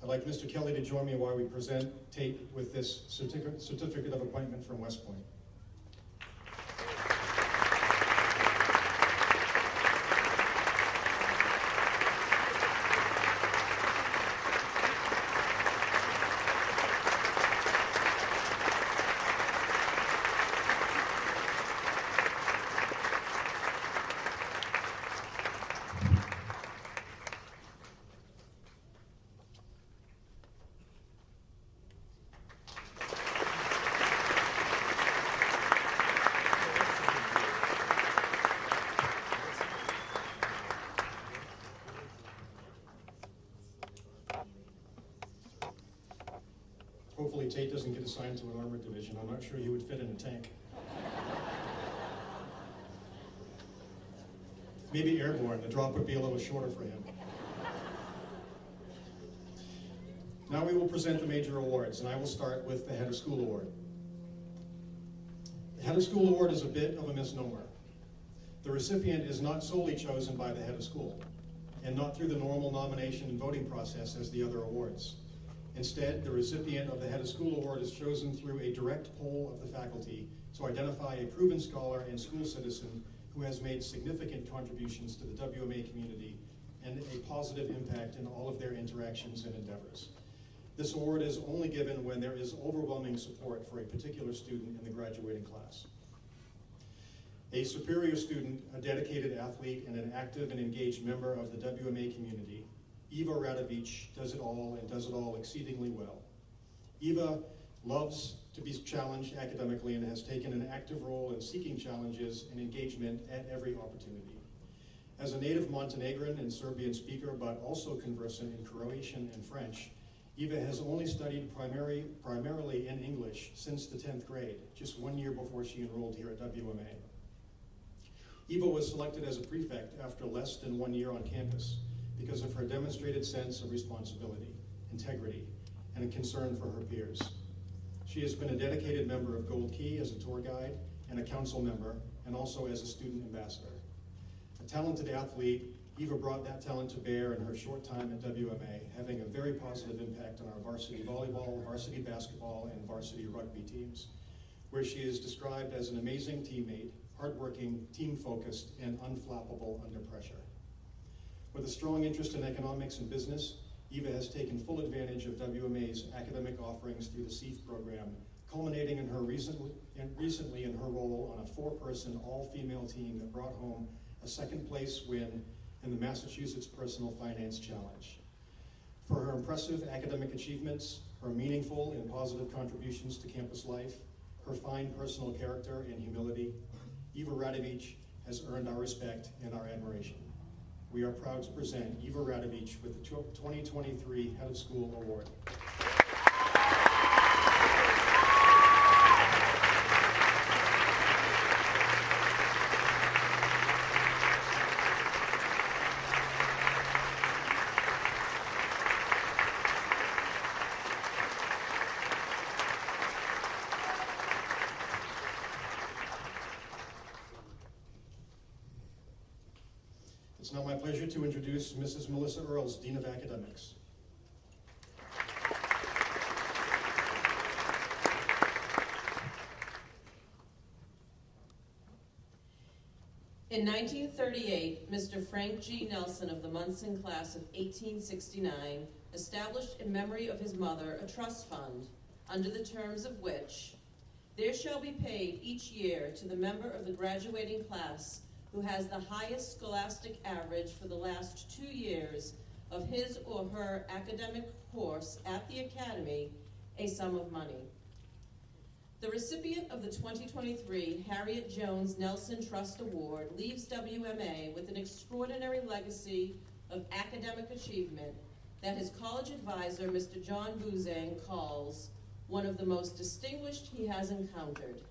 I'd like Mr. Kelly to join me while we present Tate with this certificate of appointment from West Point. Hopefully Tate doesn't get assigned to an armored division. I'm not sure he would fit in a tank. Maybe airborne, the drop would be a little shorter for him. Now we will present the major awards, and I will start with the Head of School Award. The Head of School Award is a bit of a misnomer. The recipient is not solely chosen by the Head of School, and not through the normal nomination and voting process as the other awards. Instead, the recipient of the Head of School Award is chosen through a direct poll of the faculty to identify a proven scholar and school citizen who has made significant contributions to the WMA community and a positive impact in all of their interactions and endeavors. This award is only given when there is overwhelming support for a particular student in the graduating class. A superior student, a dedicated athlete, and an active and engaged member of the WMA community, Eva Radovich does it all and does it all exceedingly well. Eva loves to be challenged academically and has taken an active role in seeking challenges and engagement at every opportunity. As a native Montenegrin and Serbian speaker, but also conversant in Croatian and French, Eva has only studied primarily in English since the 10th grade, just 1 year before she enrolled here at WMA. Eva was selected as a prefect after less than 1 year on campus because of her demonstrated sense of responsibility, integrity, and a concern for her peers. She has been a dedicated member of Gold Key as a tour guide and a council member, and also as a student ambassador. A talented athlete, Eva brought that talent to bear in her short time at WMA, having a very positive impact on our varsity volleyball, varsity basketball, and varsity rugby teams, where she is described as an amazing teammate, hardworking, team-focused, and unflappable under pressure. With a strong interest in economics and business, Eva has taken full advantage of WMA's academic offerings through the SEAF program, culminating in her recently in her role on a 4-person all-female team that brought home a second-place win in the Massachusetts Personal Finance Challenge. For her impressive academic achievements, her meaningful and positive contributions to campus life, her fine personal character and humility, Eva Radovich has earned our respect and our admiration. we are proud to present Eva Radovich with the 2023 Head of School Award. It's now my pleasure to introduce Mrs. Melissa Earls, Dean of Academics. In 1938, Mr. Frank G. Nelson of the Monson class of 1869 established in memory of his mother a trust fund, under the terms of which there shall be paid each year to the member of the graduating class who has the highest scholastic average for the last 2 years of his or her academic course at the Academy, a sum of money. The recipient of the 2023 Harriet Jones Nelson Trust Award leaves WMA with an extraordinary legacy of academic achievement that his college advisor, Mr. John Buzang, calls one of the most distinguished he has encountered.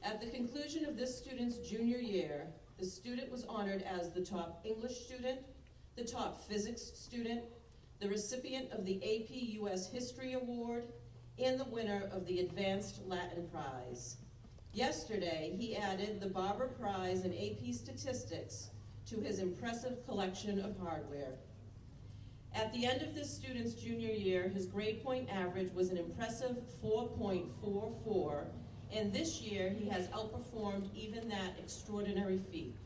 At the conclusion of this student's junior year, the student was honored as the top English student, the top physics student, the recipient of the AP US History Award, and the winner of the Advanced Latin Prize. Yesterday, he added the Barber Prize in AP Statistics to his impressive collection of hardware. At the end of this student's junior year, his grade point average was an impressive 4.44, and this year he has outperformed even that extraordinary feat.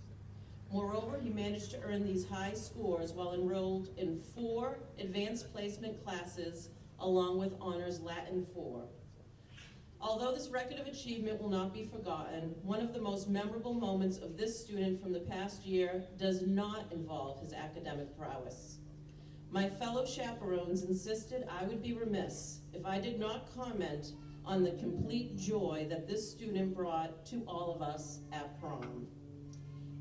Moreover, he managed to earn these high scores while enrolled in 4 advanced placement classes along with Honors Latin 4. Although this record of achievement will not be forgotten, one of the most memorable moments of this student from the past year does not involve his academic prowess. My fellow chaperones insisted I would be remiss if I did not comment on the complete joy that this student brought to all of us at prom.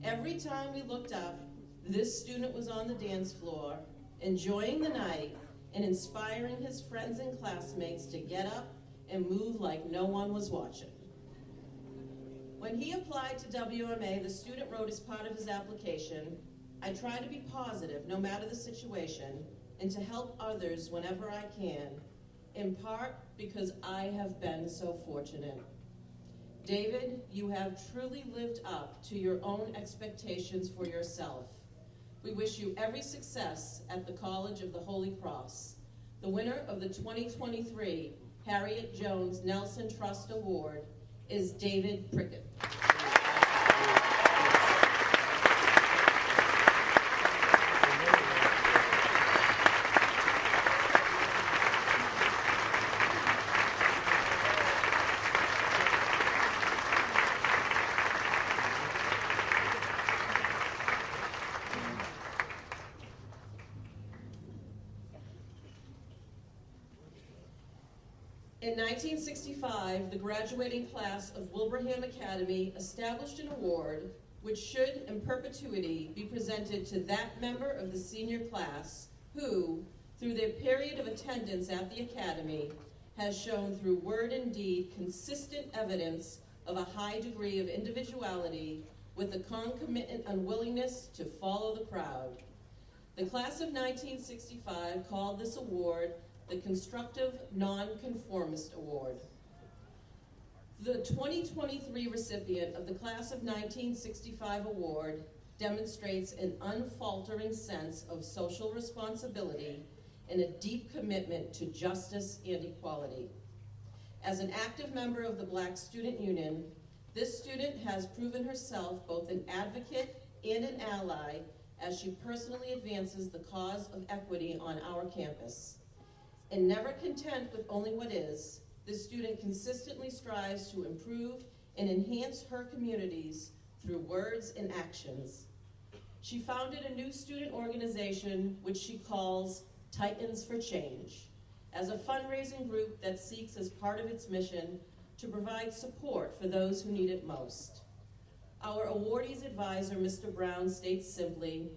Every time we looked up, this student was on the dance floor, enjoying the night and inspiring his friends and classmates to get up and move like no one was watching. When he applied to WMA, the student wrote as part of his application, "I try to be positive no matter the situation and to help others whenever I can, in part because I have been so fortunate." David, you have truly lived up to your own expectations for yourself. We wish you every success at the College of the Holy Cross. The winner of the 2023 Harriet Jones Nelson Trust Award is David Prickett. In 1965, the graduating class of Wilbraham Academy established an award which should, in perpetuity, be presented to that member of the senior class who, through their period of attendance at the Academy, has shown through word and deed consistent evidence of a high degree of individuality with a concomitant unwillingness to follow the crowd. The class of 1965 called this award the Constructive Nonconformist Award. The 2023 recipient of the Class of 1965 award demonstrates an unfaltering sense of social responsibility and a deep commitment to justice and equality. As an active member of the Black Student Union, this student has proven herself both an advocate and an ally as she personally advances the cause of equity on our campus. And never content with only what is, this student consistently strives to improve and enhance her communities through words and actions. She founded a new student organization which she calls Titans for Change, as a fundraising group that seeks as part of its mission to provide support for those who need it most. Our awardees advisor, Mr. Brown, states simply,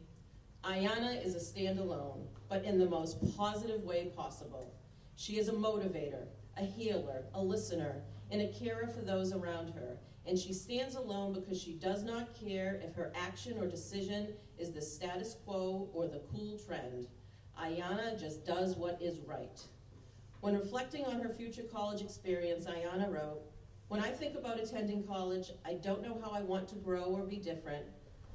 Ayana is a standalone, but in the most positive way possible. She is a motivator, a healer, a listener, and a carer for those around her. And she stands alone because she does not care if her action or decision is the status quo or the cool trend. Ayana just does what is right. When reflecting on her future college experience, Ayana wrote, "When I think about attending college, I don't know how I want to grow or be different.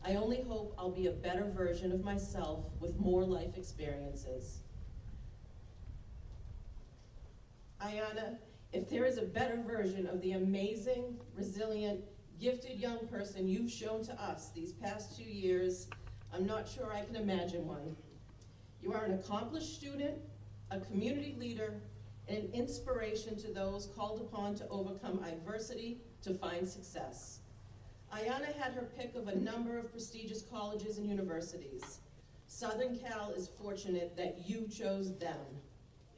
I only hope I'll be a better version of myself with more life experiences." Ayana, if there is a better version of the amazing, resilient, gifted young person you've shown to us these past 2 years, I'm not sure I can imagine one. You are an accomplished student, a community leader, and an inspiration to those called upon to overcome adversity to find success. Ayana had her pick of a number of prestigious colleges and universities. Southern Cal is fortunate that you chose them.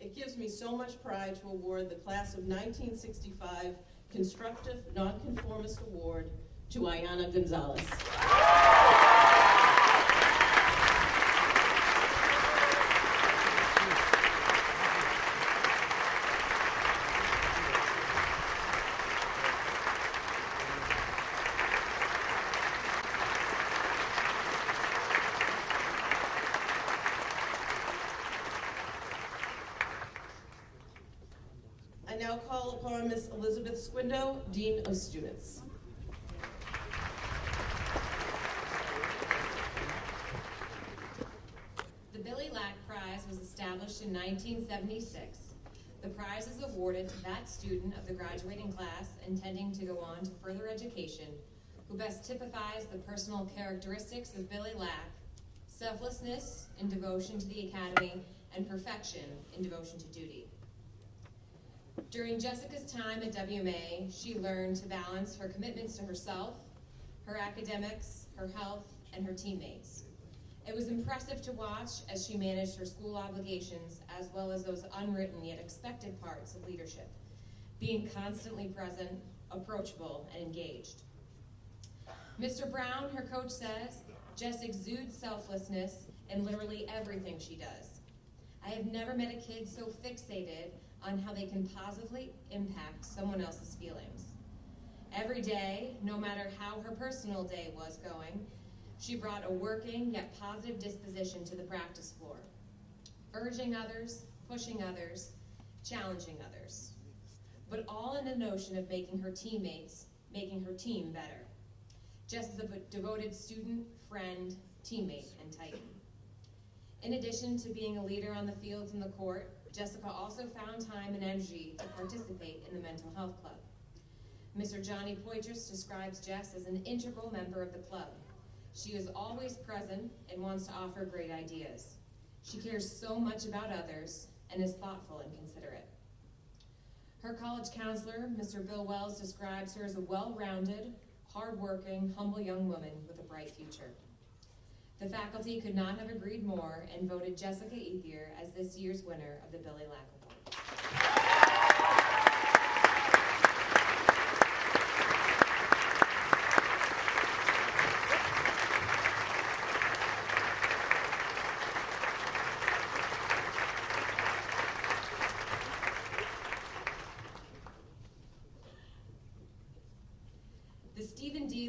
It gives me so much pride to award the class of 1965 Constructive Nonconformist Award to Ayana Gonzalez. I now call upon Ms. Elizabeth Squindo, Dean of Students. The Billy Lack Prize was established in 1976. The prize is awarded to that student of the graduating class intending to go on to further education who best typifies the personal characteristics of Billy Lack: selflessness in devotion to the academy and perfection in devotion to duty. During Jessica's time at WMA, she learned to balance her commitments to herself, her academics, her health, and her teammates. It was impressive to watch as she managed her school obligations as well as those unwritten yet expected parts of leadership, being constantly present, approachable, and engaged. Mr. Brown, her coach, says, Jess exudes selflessness in literally everything she does. I have never met a kid so fixated on how they can positively impact someone else's feelings. Every day, no matter how her personal day was going, she brought a working yet positive disposition to the practice floor, urging others, pushing others, challenging others, but all in the notion of making her team better. Jess is a devoted student, friend, teammate, and titan. In addition to being a leader on the fields and the court, Jessica also found time and energy to participate in the mental health club. Mr. Johnny Poitras describes Jess as an integral member of the club. She is always present and wants to offer great ideas. She cares so much about others and is thoughtful and considerate. Her college counselor, Mr. Bill Wells, describes her as a well-rounded, hard-working, humble young woman with a bright future. The faculty could not have agreed more and voted Jessica Ethier as this year's winner of the Billy Lack Award.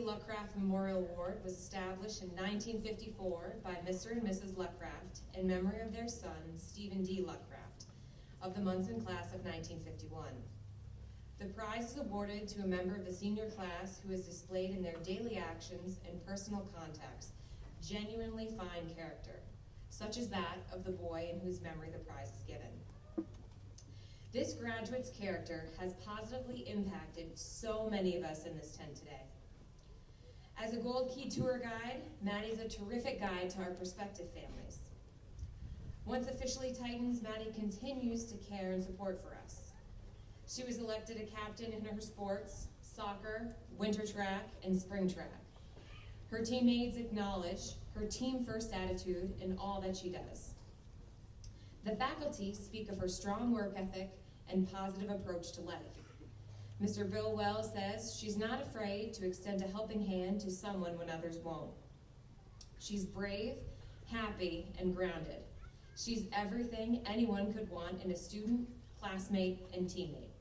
Luckraft Memorial Award was established in 1954 by Mr. and Mrs. Luckraft in memory of their son, Stephen D. Luckraft, of the Monson class of 1951. The prize is awarded to a member of the senior class who has displayed in their daily actions and personal contacts genuinely fine character, such as that of the boy in whose memory the prize is given. This graduate's character has positively impacted so many of us in this tent today. As a Gold Key tour guide, Maddie's a terrific guide to our prospective families. Once officially Titans, Maddie continues to care and support for us. She was elected a captain in her sports, soccer, winter track, and spring track. Her teammates acknowledge her team-first attitude in all that she does. The faculty speak of her strong work ethic and positive approach to life. Mr. Bill Wells says she's not afraid to extend a helping hand to someone when others won't. She's brave, happy, and grounded. She's everything anyone could want in a student, classmate, and teammate.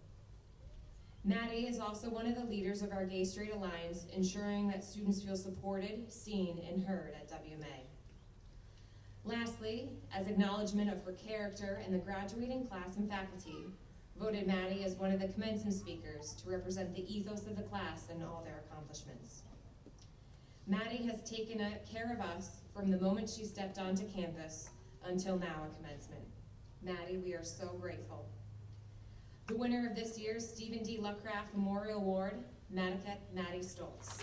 Maddie is also one of the leaders of our Gay Straight Alliance, ensuring that students feel supported, seen, and heard at WMA. Lastly, as acknowledgement of her character, and the graduating class and faculty voted Maddie as one of the commencement speakers to represent the ethos of the class and all their accomplishments. Maddie has taken care of us from the moment she stepped onto campus until now at commencement. Maddie, we are so grateful. The winner of this year's Stephen D. Luckraft Memorial Award, Maddie Stoltz.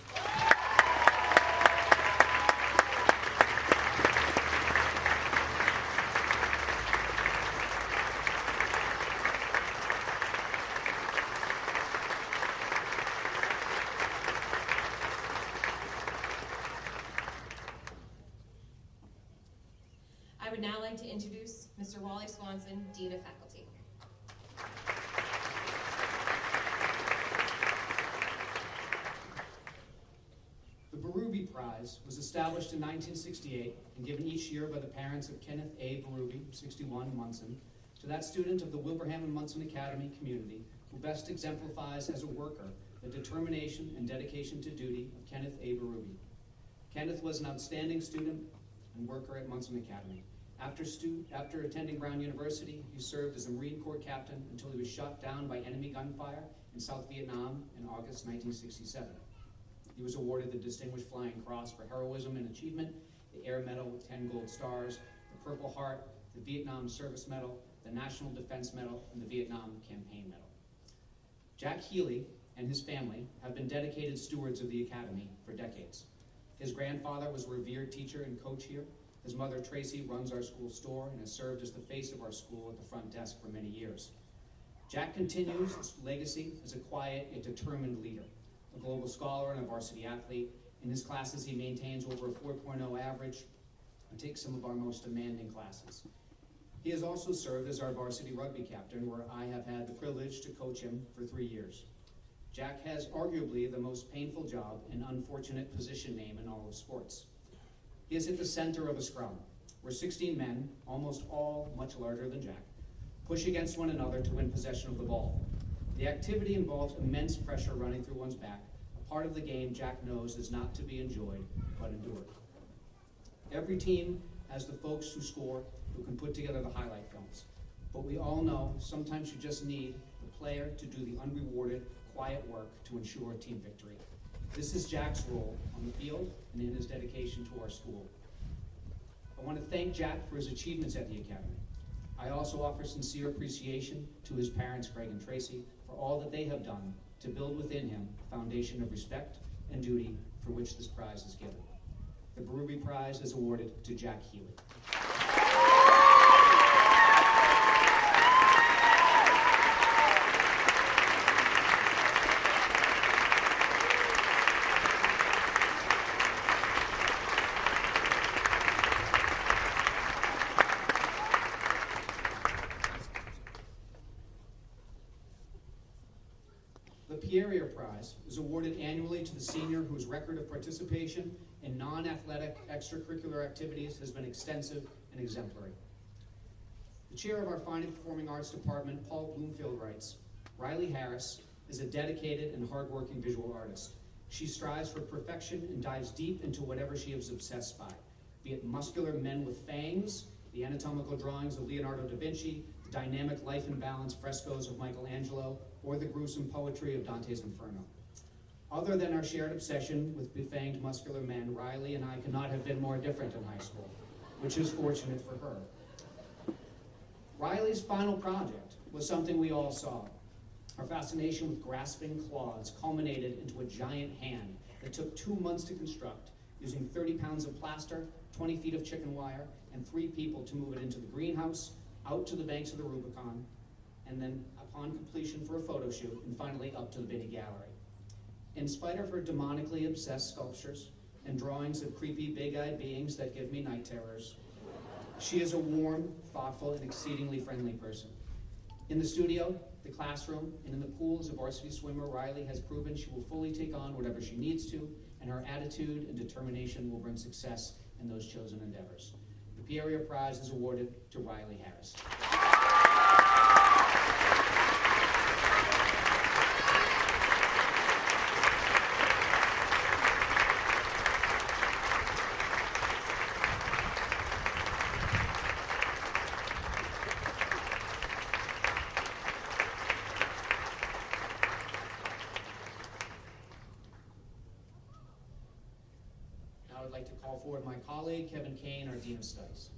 I would now like to introduce Mr. Wally Swanson, Dean of Faculty. The Berube Prize was established in 1968 and given each year by the parents of Kenneth A. Berube, 61, Monson, to that student of the Wilbraham Monson Academy community who best exemplifies as a worker the determination and dedication to duty of Kenneth A. Berube. Kenneth was an outstanding student and worker at Monson Academy. After attending Brown University, he served as a Marine Corps captain until he was shot down by enemy gunfire in South Vietnam in August 1967. He was awarded the Distinguished Flying Cross for heroism and achievement, the Air Medal with 10 gold stars, the Purple Heart, the Vietnam Service Medal, the National Defense Medal, and the Vietnam Campaign Medal. Jack Healy and his family have been dedicated stewards of the Academy for decades. His grandfather was a revered teacher and coach here. His mother, Tracy, runs our school store and has served as the face of our school at the front desk for many years. Jack continues his legacy as a quiet yet determined leader, a global scholar and a varsity athlete. In his classes, he maintains over a 4.0 average and takes some of our most demanding classes. He has also served as our varsity rugby captain, where I have had the privilege to coach him for 3 years. Jack has arguably the most painful job and unfortunate position name in all of sports. He is at the center of a scrum, where 16 men, almost all much larger than Jack, push against one another to win possession of the ball. The activity involves immense pressure running through one's back, a part of the game Jack knows is not to be enjoyed, but endured. Every team has the folks who score, who can put together the highlight films. But we all know sometimes you just need the player to do the unrewarded, quiet work to ensure team victory. This is Jack's role on the field and in his dedication to our school. I want to thank Jack for his achievements at the Academy. I also offer sincere appreciation to his parents, Greg and Tracy, for all that they have done to build within him a foundation of respect and duty for which this prize is given. The Berube Prize is awarded to Jack Healy. The Pierre Prize is awarded annually to the senior whose record of participation in non-athletic extracurricular activities has been extensive and exemplary. The chair of our Fine and Performing Arts Department, Paul Bloomfield, writes, Riley Harris is a dedicated and hardworking visual artist. She strives for perfection and dives deep into whatever she is obsessed by, be it muscular men with fangs, the anatomical drawings of Leonardo da Vinci, the dynamic life and balance frescoes of Michelangelo, or the gruesome poetry of Dante's Inferno. Other than our shared obsession with befanged muscular men, Riley and I could not have been more different in high school, which is fortunate for her. Riley's final project was something we all saw. Our fascination with grasping claws culminated into a giant hand that took 2 months to construct, using 30 pounds of plaster, 20 feet of chicken wire, and 3 people to move it into the greenhouse, out to the banks of the Rubicon, and then upon completion for a photo shoot, and finally up to the Binney Gallery. In spite of her demonically obsessed sculptures and drawings of creepy big-eyed beings that give me night terrors, she is a warm, thoughtful, and exceedingly friendly person. In the studio, the classroom, and in the pool as a varsity swimmer, Riley has proven she will fully take on whatever she needs to, and her attitude and determination will bring success in those chosen endeavors. The Peoria Prize is awarded to Riley Harris. Now I'd like to call forward my colleague, Kevin Kane, our Dean of Studies.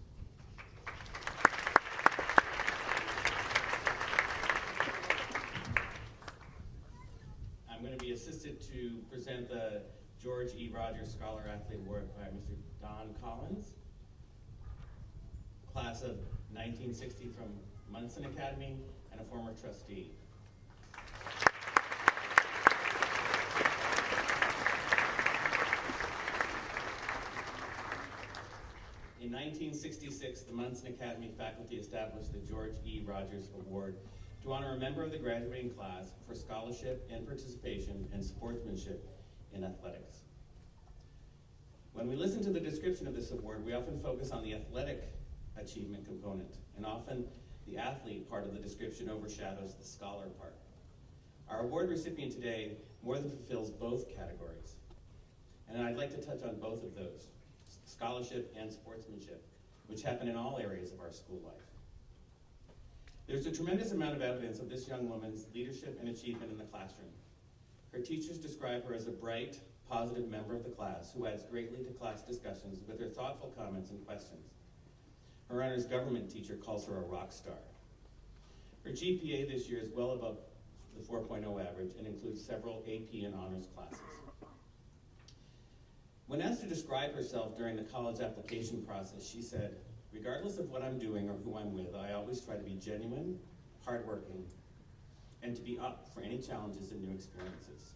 I'm going to be assisted to present the George E. Rogers Scholar Athlete Award by Mr. Don Collins, class of 1960 from Monson Academy and a former trustee. In 1966, the Monson Academy faculty established the George E. Rogers Award to honor a member of the graduating class for scholarship and participation and sportsmanship in athletics. When we listen to the description of this award, we often focus on the athletic achievement component, and often the athlete part of the description overshadows the scholar part. Our award recipient today more than fulfills both categories, and I'd like to touch on both of those, scholarship and sportsmanship, which happen in all areas of our school life. There's a tremendous amount of evidence of this young woman's leadership and achievement in the classroom. Her teachers describe her as a bright, positive member of the class who adds greatly to class discussions with her thoughtful comments and questions. Her honors government teacher calls her a rock star. Her GPA this year is well above the 4.0 average and includes several AP and honors classes. When asked to describe herself during the college application process, she said, "Regardless of what I'm doing or who I'm with, I always try to be genuine, hardworking, and to be up for any challenges and new experiences."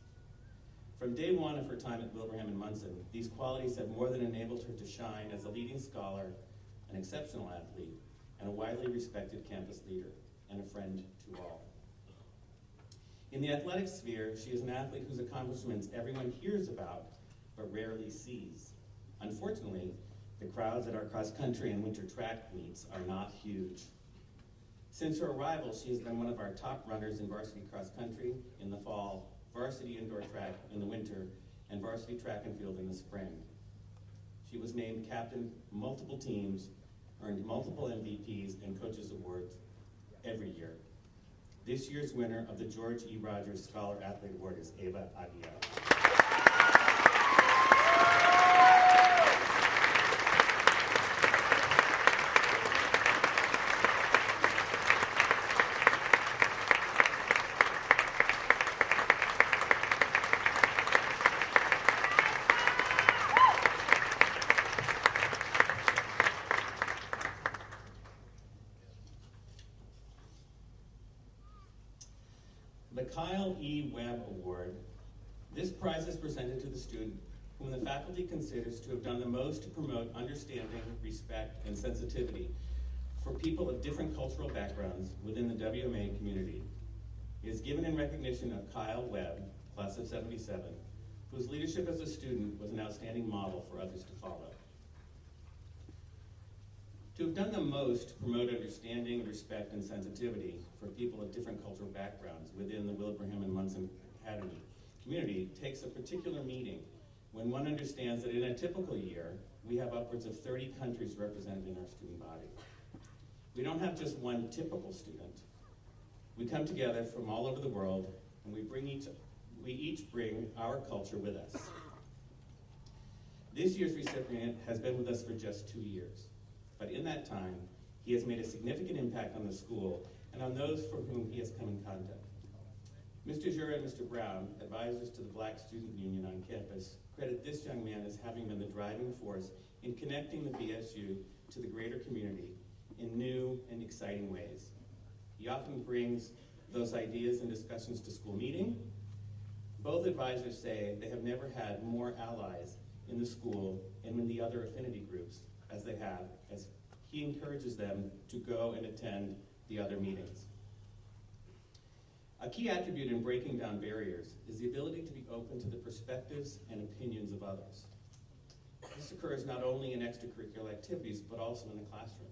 From day one of her time at Wilbraham Monson, these qualities have more than enabled her to shine as a leading scholar, an exceptional athlete, and a widely respected campus leader, and a friend to all. In the athletic sphere, she is an athlete whose accomplishments everyone hears about, but rarely sees. Unfortunately, the crowds at our cross-country and winter track meets are not huge. Since her arrival, she has been one of our top runners in varsity cross-country in the fall, varsity indoor track in the winter, and varsity track and field in the spring. She was named captain multiple teams, earned multiple MVPs and coaches awards every year. This year's winner of the George E. Rogers Scholar Athlete Award is Ava Aguiar. The Kyle E. Webb Award. This prize is presented to the student whom the faculty considers to have done the most to promote understanding, respect, and sensitivity for people of different cultural backgrounds within the WMA community. It is given in recognition of Kyle Webb, class of 77, whose leadership as a student was an outstanding model for others to follow. To have done the most to promote understanding, respect, and sensitivity for people of different cultural backgrounds within the Wilbraham Monson Academy community takes a particular meaning when one understands that in a typical year, we have upwards of 30 countries represented in our student body. We don't have just one typical student. We come together from all over the world, and we each bring our culture with us. This year's recipient has been with us for just 2 years. But in that time, he has made a significant impact on the school and on those for whom he has come in contact. Mr. Jura and Mr. Brown, advisors to the Black Student Union on campus, credit this young man as having been the driving force in connecting the BSU to the greater community in new and exciting ways. He often brings those ideas and discussions to school meeting. Both advisors say they have never had more allies in the school and in the other affinity groups as they have, as he encourages them to go and attend the other meetings. A key attribute in breaking down barriers is the ability to be open to the perspectives and opinions of others. This occurs not only in extracurricular activities, but also in the classroom.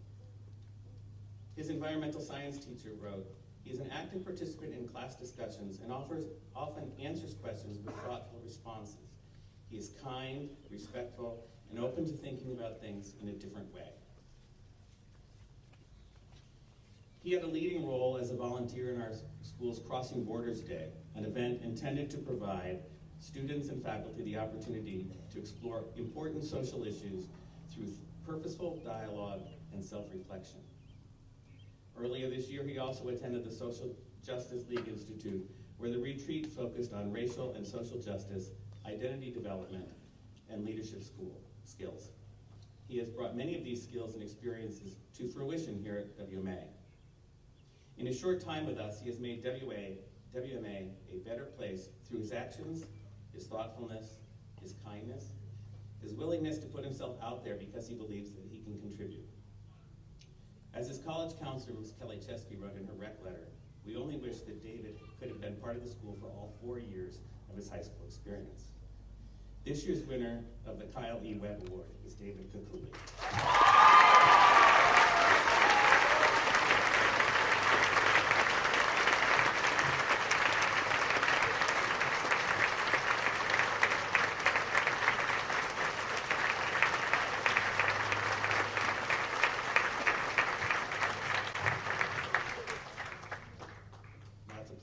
His environmental science teacher wrote, "He is an active participant in class discussions and often answers questions with thoughtful responses. He is kind, respectful, and open to thinking about things in a different way." He had a leading role as a volunteer in our school's Crossing Borders Day, an event intended to provide students and faculty the opportunity to explore important social issues through purposeful dialogue and self-reflection. Earlier this year, he also attended the Social Justice League Institute, where the retreat focused on racial and social justice, identity development, and leadership skills. He has brought many of these skills and experiences to fruition here at WMA. In his short time with us, he has made WMA a better place through his actions, his thoughtfulness, his kindness, his willingness to put himself out there because he believes that he can contribute. As his college counselor, Ms. Kelly Chesky, wrote in her rec letter, "We only wish that David could have been part of the school for all 4 years of his high school experience." This year's winner of the Kyle E. Webb Award is David Kakuli.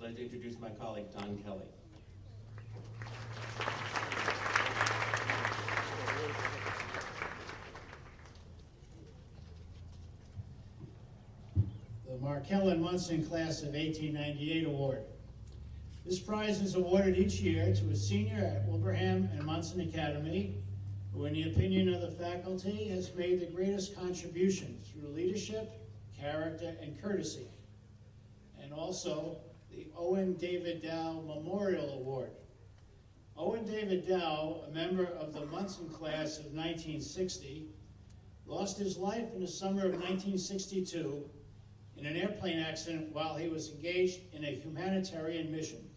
To introduce my colleague, Don Kelly. The Markell and Monson Class of 1898 Award. This prize is awarded each year to a senior at Wilbraham and Monson Academy who, in the opinion of the faculty, has made the greatest contribution through leadership, character, and courtesy. And also, the Owen David Dow Memorial Award. Owen David Dow, a member of the Monson class of 1960, lost his life in the summer of 1962 in an airplane accident while he was engaged in a humanitarian mission.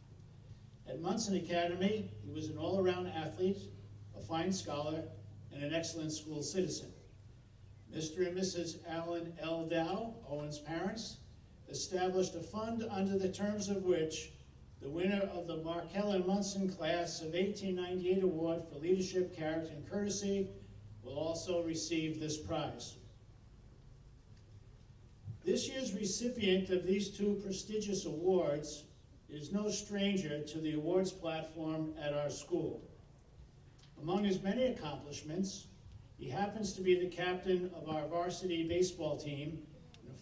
At Monson Academy, he was an all-around athlete, a fine scholar, and an excellent school citizen. Mr. and Mrs. Alan L. Dow, Owen's parents, established a fund under the terms of which the winner of the Markell and Monson Class of 1898 Award for Leadership, Character, and Courtesy will also receive this prize. This year's recipient of these two prestigious awards is no stranger to the awards platform at our school. Among his many accomplishments, he happens to be the captain of our varsity baseball team,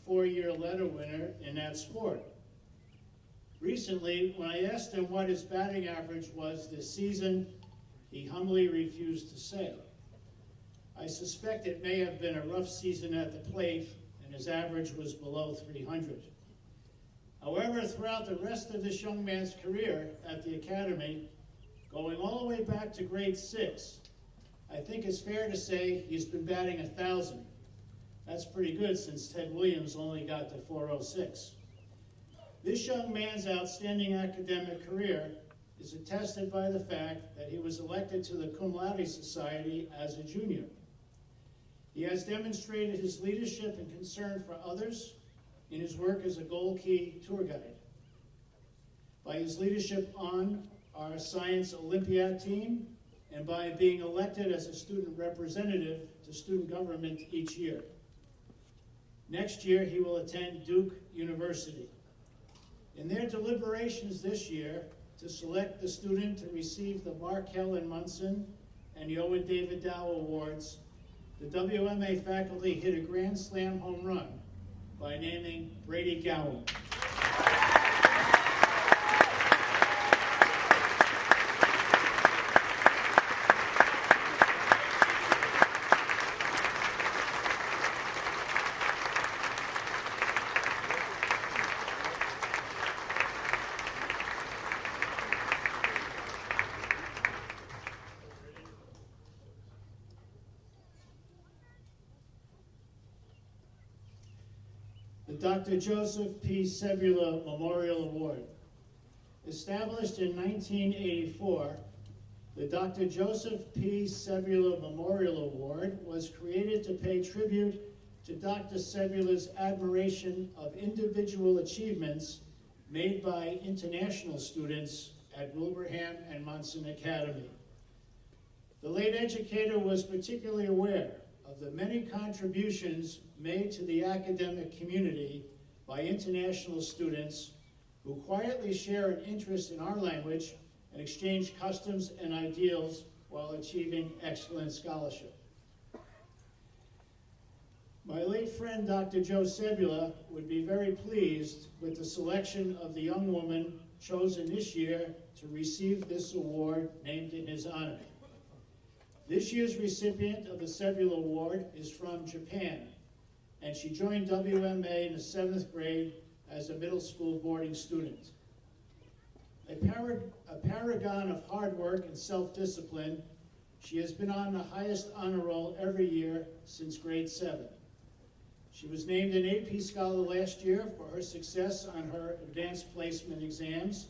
4-year letter winner in that sport. Recently, when I asked him what his batting average was this season, he humbly refused to say. I suspect it may have been a rough season at the plate, and his average was below 300. However, throughout the rest of this young man's career at the academy, going all the way back to grade 6, I think it's fair to say he's been batting 1,000. That's pretty good since Ted Williams only got to 406. This young man's outstanding academic career is attested by the fact that he was elected to the Cum Laude Society as a junior. He has demonstrated his leadership and concern for others in his work as a Gold Key tour guide. By his leadership on our Science Olympiad team, and by being elected as a student representative to student government each year. Next year, he will attend Duke University. In their deliberations this year to select the student to receive the Markell and Monson and the Owen David Dow Awards, the WMA faculty hit a grand slam home run by naming Brady Gowan. The Dr. Joseph P. Sebula Memorial Award. Established in 1984, The Dr. Joseph P. Sebula Memorial Award was created to pay tribute to Dr. Sebula's admiration of individual achievements made by international students at Wilbraham and Monson Academy. The late educator was particularly aware of the many contributions made to the academic community by international students who quietly share an interest in our language and exchange customs and ideals while achieving excellent scholarship. My late friend, Dr. Joe Sebula, would be very pleased with the selection of the young woman chosen this year to receive this award named in his honor. This year's recipient of the Sebula Award is from Japan, and she joined WMA in the 7th grade as a middle school boarding student. A paragon of hard work and self-discipline, she has been on the highest honor roll every year since grade 7. She was named an AP Scholar last year for her success on her advanced placement exams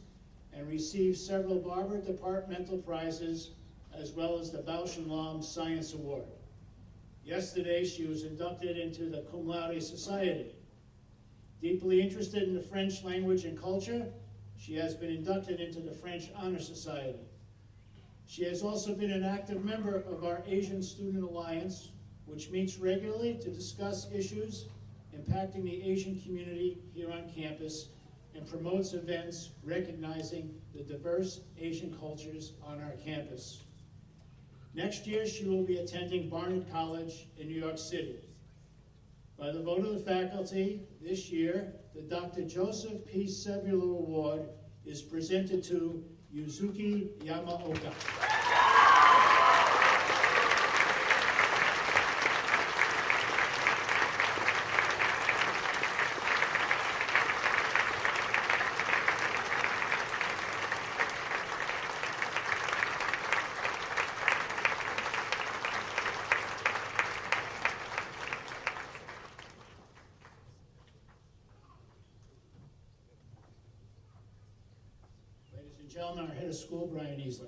and received several Barber Departmental prizes as well as the Bausch & Lomb Science Award. Yesterday, she was inducted into the Cum Laude Society. Deeply interested in the French language and culture, she has been inducted into the French Honor Society. She has also been an active member of our Asian Student Alliance, which meets regularly to discuss issues impacting the Asian community here on campus and promotes events recognizing the diverse Asian cultures on our campus. Next year, she will be attending Barnard College in New York City. By the vote of the faculty, this year, the Dr. Joseph P. Sebula Award is presented to Yuzuki Yamaoka. Gentlemen, our head of school, Brian Easler.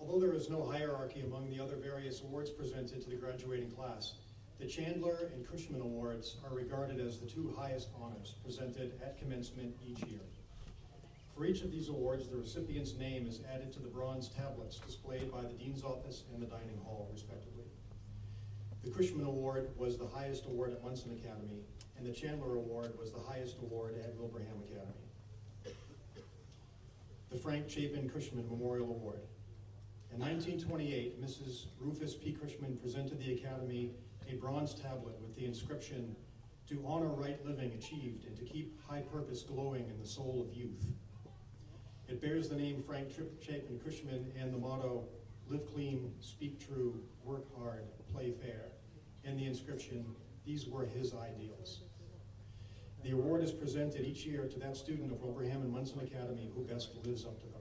Although there is no hierarchy among the other various awards presented to the graduating class, the Chandler and Cushman Awards are regarded as the two highest honors presented at commencement each year. For each of these awards, the recipient's name is added to the bronze tablets displayed by the Dean's Office and the Dining Hall, respectively. The Cushman Award was the highest award at Monson Academy, and the Chandler Award was the highest award at Wilbraham Academy. The Frank Chapin Cushman Memorial Award. In 1928, Mrs. Rufus P. Cushman presented the Academy a bronze tablet with the inscription, "To honor right living achieved and to keep high purpose glowing in the soul of youth." It bears the name Frank Chapin Cushman and the motto, "Live clean, speak true, work hard, play fair," and the inscription, "These were his ideals." The award is presented each year to that student of Wilbraham and Monson Academy who best lives up to them.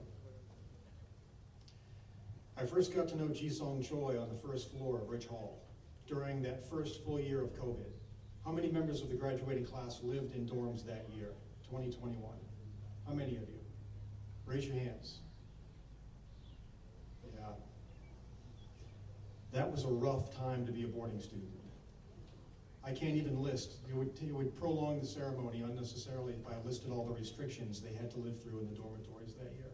I first got to know Ji-Sung Choi on the first floor of Rich Hall during that first full year of COVID. How many members of the graduating class lived in dorms that year, 2021? How many of you? Raise your hands. Yeah. That was a rough time to be a boarding student. I can't even list. It would prolong the ceremony unnecessarily if I listed all the restrictions they had to live through in the dormitories that year.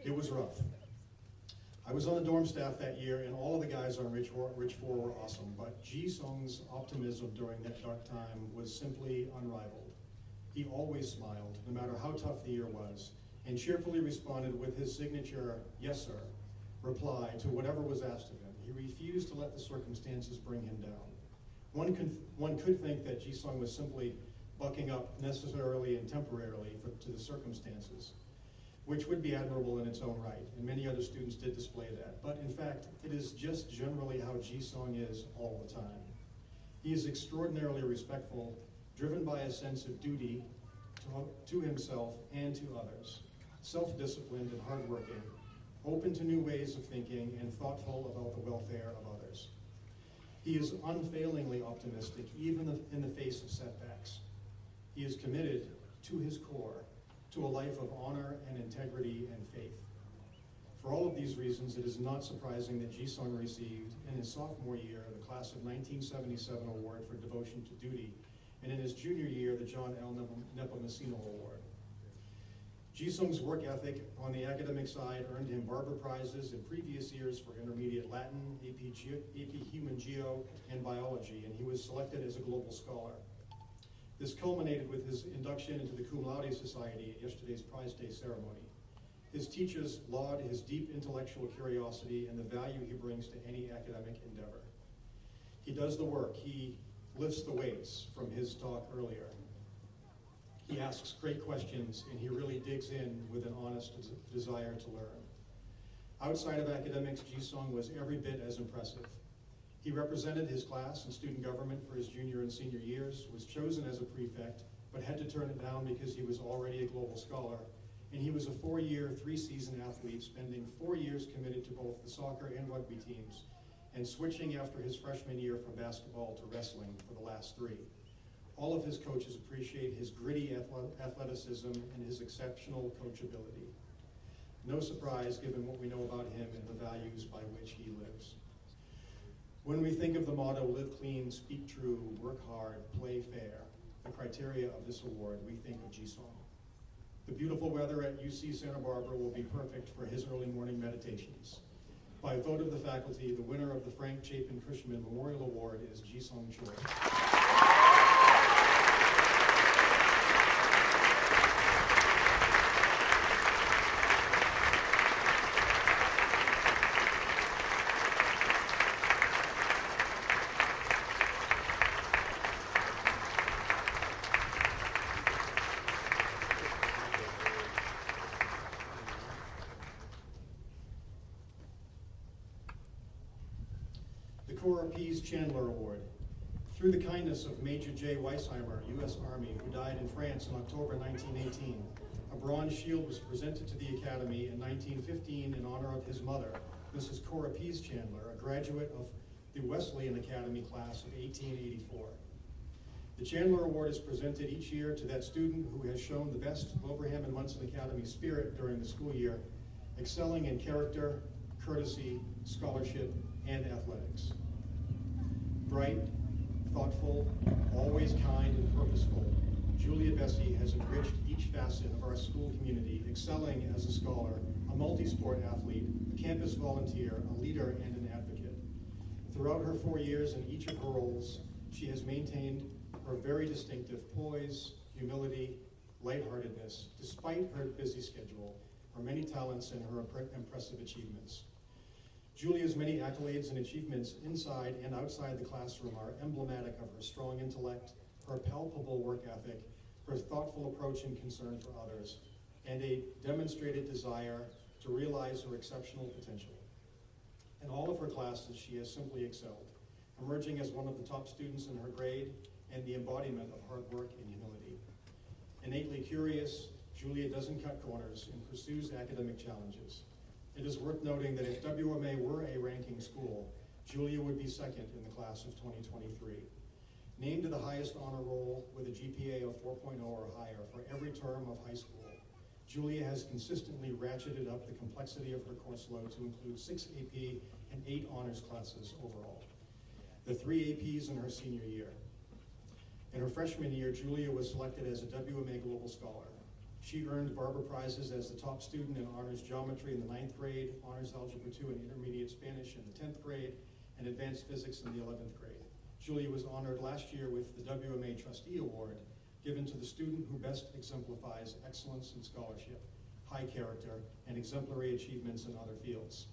It was rough. I was on the dorm staff that year, and all the guys on Rich 4 were awesome, but Ji-Sung's optimism during that dark time was simply unrivaled. He always smiled, no matter how tough the year was, and cheerfully responded with his signature, "Yes, sir," reply to whatever was asked of him. He refused to let the circumstances bring him down. One could think that Ji-Sung was simply bucking up necessarily and temporarily to the circumstances, which would be admirable in its own right, and many other students did display that. But in fact, it is just generally how Ji-Sung is all the time. He is extraordinarily respectful, driven by a sense of duty to himself and to others, self-disciplined and hardworking, open to new ways of thinking, and thoughtful about the welfare of others. He is unfailingly optimistic, even in the face of setbacks. He is committed to his core to a life of honor and integrity and faith. For all of these reasons, it is not surprising that Ji-sung received, in his sophomore year, the Class of 1977 Award for Devotion to Duty, and in his junior year, the John L. Nepomuceno Award. Ji-sung's work ethic on the academic side earned him Barber Prizes in previous years for intermediate Latin, AP Human Geo, and Biology, and he was selected as a global scholar. This culminated with his induction into the Cum Laude Society at yesterday's Prize Day ceremony. His teachers laud his deep intellectual curiosity and the value he brings to any academic endeavor. He does the work. He lifts the weights from his talk earlier. He asks great questions, and he really digs in with an honest desire to learn. Outside of academics, Ji-sung was every bit as impressive. He represented his class in student government for his junior and senior years, was chosen as a prefect, but had to turn it down because he was already a global scholar. And he was a 4-year, 3-season athlete, spending 4 years committed to both the soccer and rugby teams, and switching after his freshman year from basketball to wrestling for the last 3. All of his coaches appreciate his gritty athleticism and his exceptional coachability. No surprise given what we know about him and the values by which he lives. When we think of the motto, live clean, speak true, work hard, play fair, the criteria of this award, we think of Ji-sung. The beautiful weather at UC Santa Barbara will be perfect for his early morning meditations. By vote of the faculty, the winner of the Frank Chapin Cushman Memorial Award is Ji-sung Choi. Cora Pease Chandler Award. Through the kindness of Major J. Weisheimer, U.S. Army, who died in France in October 1918, a bronze shield was presented to the Academy in 1915 in honor of his mother, Mrs. Cora Pease Chandler, a graduate of the Wesleyan Academy class of 1884. The Chandler Award is presented each year to that student who has shown the best Wilbraham and Monson Academy spirit during the school year, excelling in character, courtesy, scholarship, and athletics. Bright, thoughtful, always kind and purposeful, Julia Bessie has enriched each facet of our school community, excelling as a scholar, a multi-sport athlete, a campus volunteer, a leader, and an advocate. Throughout her 4 years in each of her roles, she has maintained her very distinctive poise, humility, lightheartedness, despite her busy schedule, her many talents, and her impressive achievements. Julia's many accolades and achievements inside and outside the classroom are emblematic of her strong intellect, her palpable work ethic, her thoughtful approach and concern for others, and a demonstrated desire to realize her exceptional potential. In all of her classes, she has simply excelled, emerging as one of the top students in her grade and the embodiment of hard work and humility. Innately curious, Julia doesn't cut corners and pursues academic challenges. It is worth noting that if WMA were a ranking school, Julia would be second in the class of 2023. Named to the highest honor roll with a GPA of 4.0 or higher for every term of high school, Julia has consistently ratcheted up the complexity of her course load to include 6 AP and 8 honors classes overall, the 3 APs in her senior year. In her freshman year, Julia was selected as a WMA Global Scholar. She earned Barber Prizes as the top student in honors geometry in the 9th grade, honors algebra 2 and intermediate Spanish in the 10th grade, and advanced physics in the 11th grade. Julia was honored last year with the WMA Trustee Award, given to the student who best exemplifies excellence in scholarship, high character, and exemplary achievements in other fields.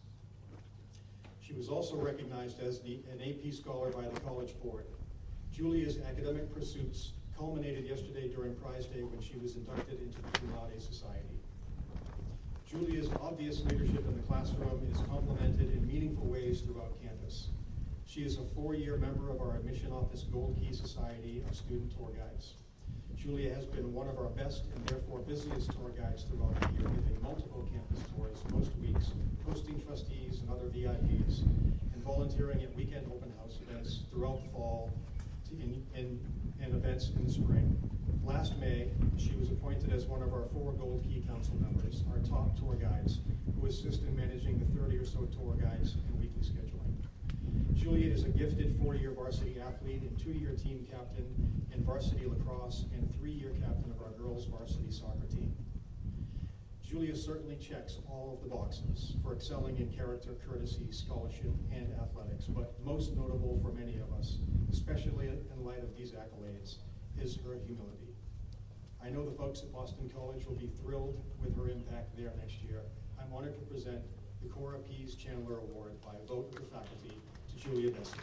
She was also recognized as an AP Scholar by the College Board. Julia's academic pursuits culminated yesterday during Prize Day when she was inducted into the Cum Laude Society. Julia's obvious leadership in the classroom is complemented in meaningful ways throughout campus. She is a 4-year member of our Admission Office Gold Key Society of Student Tour Guides. Julia has been one of our best and therefore busiest tour guides throughout the year, giving multiple campus tours most weeks, hosting trustees and other VIPs, and volunteering at weekend open house events throughout the fall, and events in the spring. Last May, she was appointed as one of our 4 Gold Key Council members, our top tour guides, who assist in managing the 30 or so tour guides and weekly scheduling. Julia is a gifted 4-year varsity athlete and 2-year team captain in varsity lacrosse and 3-year captain of our girls varsity soccer team. Julia certainly checks all of the boxes for excelling in character, courtesy, scholarship, and athletics, but most notable for many of us, especially in light of these accolades, is her humility. I know the folks at Boston College will be thrilled with her impact there next year. I'm honored to present the Cora Pease Chandler Award by a vote of the faculty to Julia Bessie.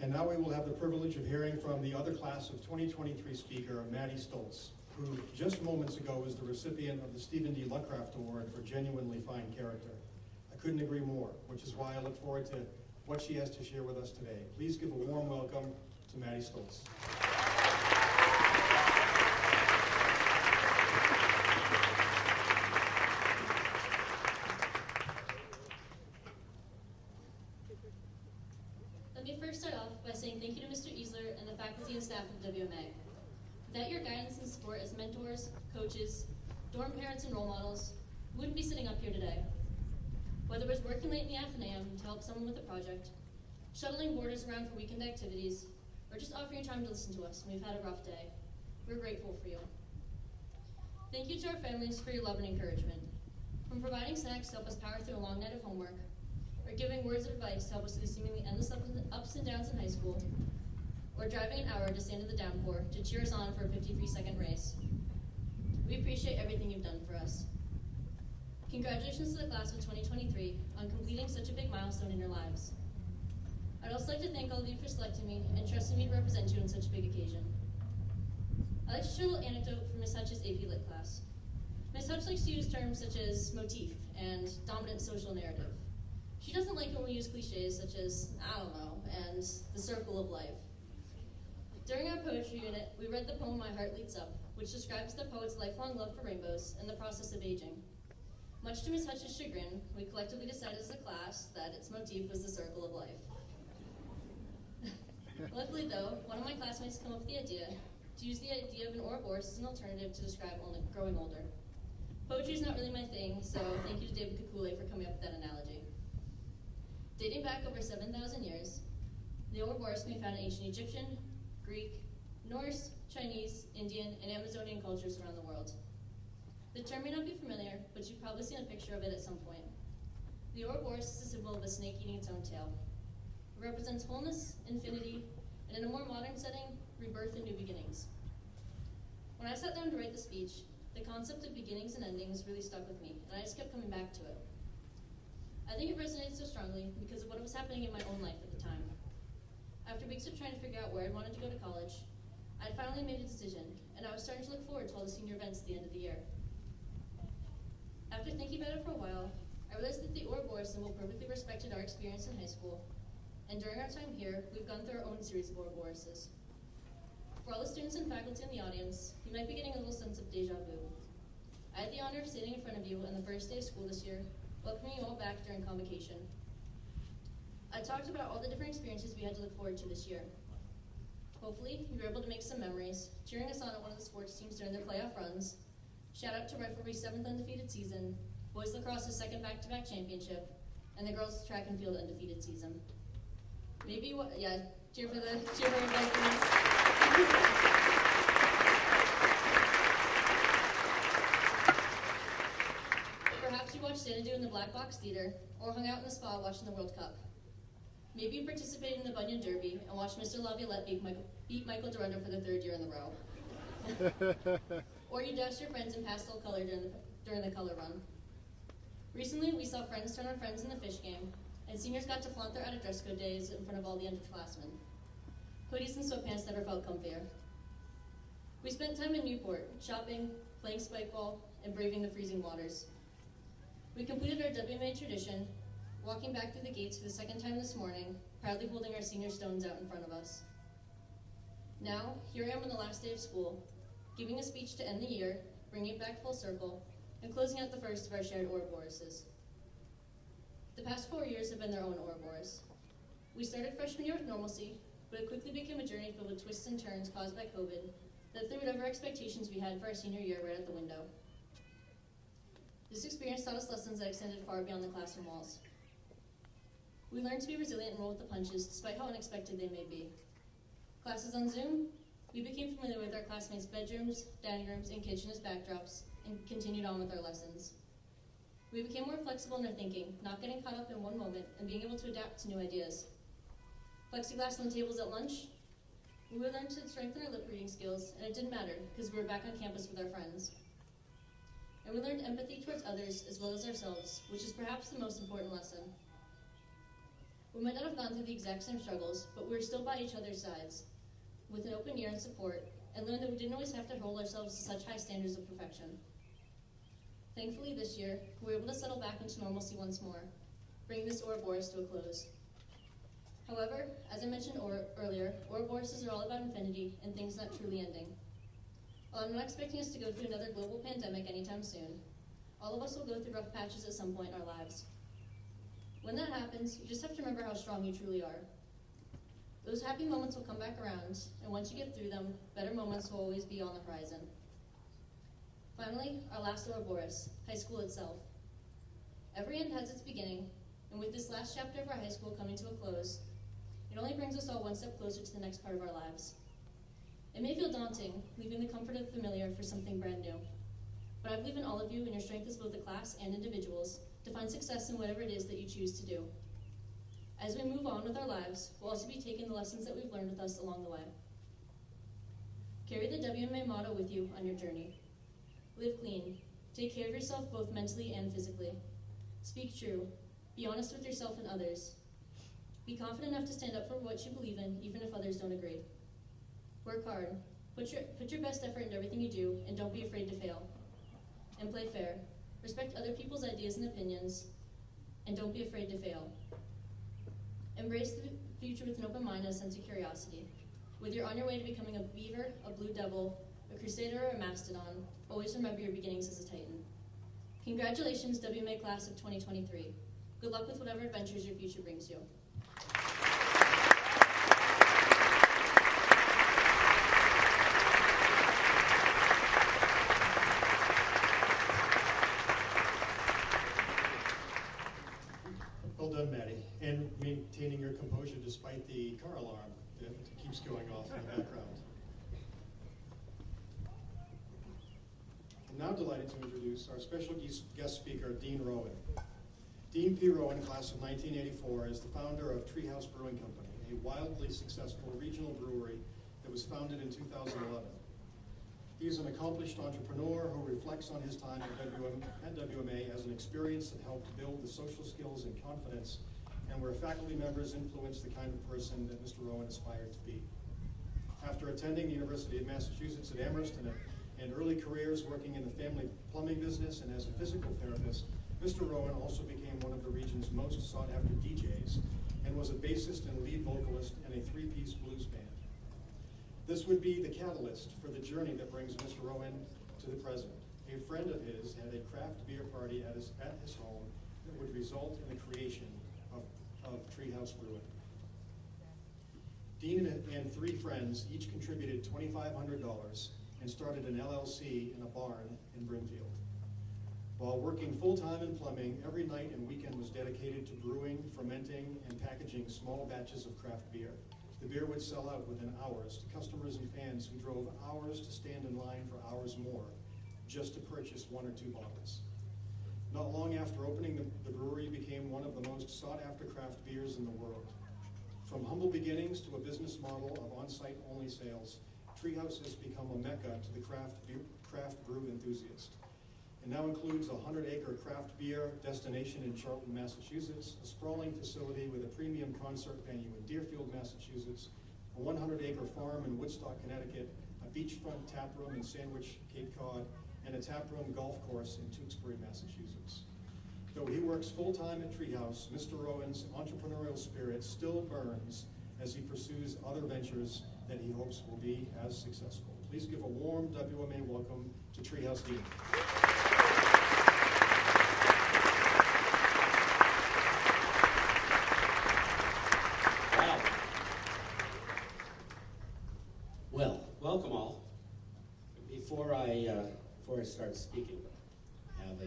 And now we will have the privilege of hearing from the other class of 2023 speaker, Maddie Stoltz, who just moments ago was the recipient of the Stephen D. Luckraft Award for genuinely fine character. I couldn't agree more, which is why I look forward to what she has to share with us today. Please give a warm welcome to Maddie Stoltz. Let me first start off by saying thank you to Mr. Easler and the faculty and staff of WMA. Without your guidance and support as mentors, coaches, dorm parents, and role models, we wouldn't be sitting up here today. Whether it was working late in the afternoon to help someone with a project, shuttling boarders around for weekend activities, or just offering your time to listen to us when we've had a rough day, we're grateful for you. Thank you to our families for your love and encouragement. From providing snacks to help us power through a long night of homework, or giving words of advice to help us through the seemingly endless ups and downs in high school, or driving an hour to stand in the downpour to cheer us on for a 53-second race. We appreciate everything you've done for us. Congratulations to the class of 2023 on completing such a big milestone in your lives. I'd also like to thank all of you for selecting me and trusting me to represent you on such a big occasion. I'd like to share a little anecdote from Ms. Hutch's AP Lit class. Ms. Hutch likes to use terms such as motif and dominant social narrative. She doesn't like it when we use cliches such as, I don't know, and the circle of life. During our poetry unit, we read the poem My Heart Leads Up, which describes the poet's lifelong love for rainbows and the process of aging. Much to Ms. Hutch's chagrin, we collectively decided as a class that its motif was the circle of life. Luckily though, one of my classmates came up with the idea to use the idea of an Ouroboros as an alternative to describe growing older. Poetry is not really my thing, so thank you to David Kukule for coming up with that analogy. Dating back over 7,000 years, the Ouroboros can be found in ancient Egyptian, Greek, Norse, Chinese, Indian, and Amazonian cultures around the world. The term may not be familiar, but you've probably seen a picture of it at some point. The Ouroboros is a symbol of a snake eating its own tail. It represents wholeness, infinity, and in a more modern setting, rebirth and new beginnings. When I sat down to write the speech, the concept of beginnings and endings really stuck with me, and I just kept coming back to it. I think it resonated so strongly because of what was happening in my own life at the time. After weeks of trying to figure out where I wanted to go to college, I had finally made a decision, and I was starting to look forward to all the senior events at the end of the year. After thinking about it for a while, I realized that the Ouroboros symbol perfectly respected our experience in high school, and during our time here, we've gone through our own series of Ouroboroses. For all the students and faculty in the audience, you might be getting a little sense of deja vu. I had the honor of standing in front of you on the first day of school this year, welcoming you all back during convocation. I talked about all the different experiences we had to look forward to this year. Hopefully, you were able to make some memories, cheering us on at one of the sports teams during their playoff runs. Shout out to Riflery's 7th undefeated season, boys lacrosse's 2nd back-to-back championship, and the girls' track and field undefeated season. Maybe, cheer for Vikings. Perhaps you watched Xanadu in the Black Box Theater, or hung out in the spa watching the World Cup. Maybe you participated in the Bunyan Derby and watched Mr. Laviolette beat Michael Dorunda for the 3rd year in a row. Or you doused your friends in pastel color during the color run. Recently, we saw friends turn on friends in the fish game, and seniors got to flaunt their out-of-dress code days in front of all the underclassmen. Hoodies and sweatpants never felt comfier. We spent time in Newport, shopping, playing spikeball, and braving the freezing waters. We completed our WMA tradition, walking back through the gates for the second time this morning, proudly holding our senior stones out in front of us. Now, here I am on the last day of school, giving a speech to end the year, bringing it back full circle, and closing out the first of our shared Ouroboruses. The past 4 years have been their own Ouroboros. We started freshman year with normalcy, but it quickly became a journey filled with twists and turns caused by COVID that threw whatever expectations we had for our senior year right out the window. This experience taught us lessons that extended far beyond the classroom walls. We learned to be resilient and roll with the punches, despite how unexpected they may be. Classes on Zoom, we became familiar with our classmates' bedrooms, dining rooms, and kitchen as backdrops, and continued on with our lessons. We became more flexible in our thinking, not getting caught up in one moment, and being able to adapt to new ideas. Plexiglass on the tables at lunch, we would learn to strengthen our lip reading skills, and it didn't matter, because we were back on campus with our friends. And we learned empathy towards others as well as ourselves, which is perhaps the most important lesson. We might not have gone through the exact same struggles, but we were still by each other's sides, with an open ear and support, and learned that we didn't always have to hold ourselves to such high standards of perfection. Thankfully, this year, we were able to settle back into normalcy once more, bringing this Ouroboros to a close. However, as I mentioned earlier, Ouroboros are all about infinity and things not truly ending. While I'm not expecting us to go through another global pandemic anytime soon, all of us will go through rough patches at some point in our lives. When that happens, you just have to remember how strong you truly are. Those happy moments will come back around, and once you get through them, better moments will always be on the horizon. Finally, our last Ouroboros, high school itself. Every end has its beginning, and with this last chapter of our high school coming to a close, it only brings us all one step closer to the next part of our lives. It may feel daunting, leaving the comfort of the familiar for something brand new, but I believe in all of you and your strength as both a class and individuals to find success in whatever it is that you choose to do. As we move on with our lives, we'll also be taking the lessons that we've learned with us along the way. Carry the WMA motto with you on your journey. Live clean. Take care of yourself both mentally and physically. Speak true. Be honest with yourself and others. Be confident enough to stand up for what you believe in, even if others don't agree. Work hard. Put your best effort into everything you do, and don't be afraid to fail. And play fair. Respect other people's ideas and opinions, and don't be afraid to fail. Embrace the future with an open mind and a sense of curiosity. Whether you're on your way to becoming a beaver, a blue devil, a crusader, or a mastodon, always remember your beginnings as a titan. Congratulations, WMA Class of 2023. Good luck with whatever adventures your future brings you. Well done, Maddie. And maintaining your composure despite the car alarm that keeps going off in the background. I'm now delighted to introduce our special guest speaker, Dean Rowan. Dean P. Rowan, class of 1984, is the founder of Treehouse Brewing Company, a wildly successful regional brewery that was founded in 2011. He is an accomplished entrepreneur who reflects on his time at WMA as an experience that helped build the social skills and confidence, and where faculty members influenced the kind of person that Mr. Rowan aspired to be. After attending the University of Massachusetts at Amherst and early careers working in the family plumbing business and as a physical therapist, Mr. Rowan also became one of the region's most sought-after DJs and was a bassist and lead vocalist in a three-piece blues band. This would be the catalyst for the journey that brings Mr. Rowan to the present. A friend of his had a craft beer party at his home that would result in the creation of Treehouse Brewing. Dean and three friends each contributed $2,500 and started an LLC in a barn in Brimfield. While working full-time in plumbing, every night and weekend was dedicated to brewing, fermenting, and packaging small batches of craft beer. The beer would sell out within hours to customers and fans who drove hours to stand in line for hours more just to purchase one or two bottles. Not long after opening, the brewery became one of the most sought-after craft beers in the world. From humble beginnings to a business model of on-site only sales, Treehouse has become a mecca to the craft brew enthusiast. It now includes a 100-acre craft beer destination in Charlton, Massachusetts, a sprawling facility with a premium concert venue in Deerfield, Massachusetts, a 100-acre farm in Woodstock, Connecticut, a beachfront tap room in Sandwich, Cape Cod, and a tap room golf course in Tewksbury, Massachusetts. Though he works full-time at Treehouse, Mr. Rowan's entrepreneurial spirit still burns as he pursues other ventures that he hopes will be as successful. Please give a warm WMA welcome to Treehouse Dean. Wow. Well, welcome all. Before I start speaking, I have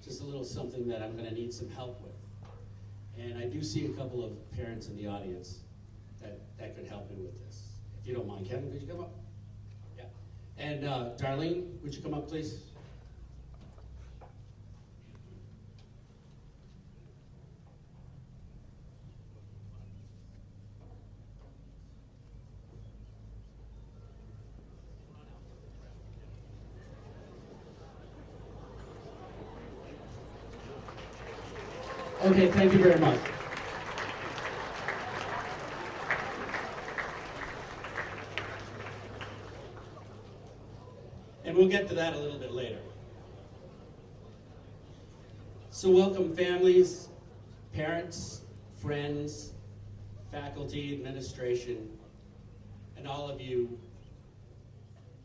just a little something that I'm going to need some help with. And I do see a couple of parents in the audience that could help me with this. If you don't mind, Kevin, could you come up? Yeah. And Darlene, would you come up, please? Okay, thank you very much. And we'll get to that a little bit later. So welcome families, parents, friends, faculty, administration, and all of you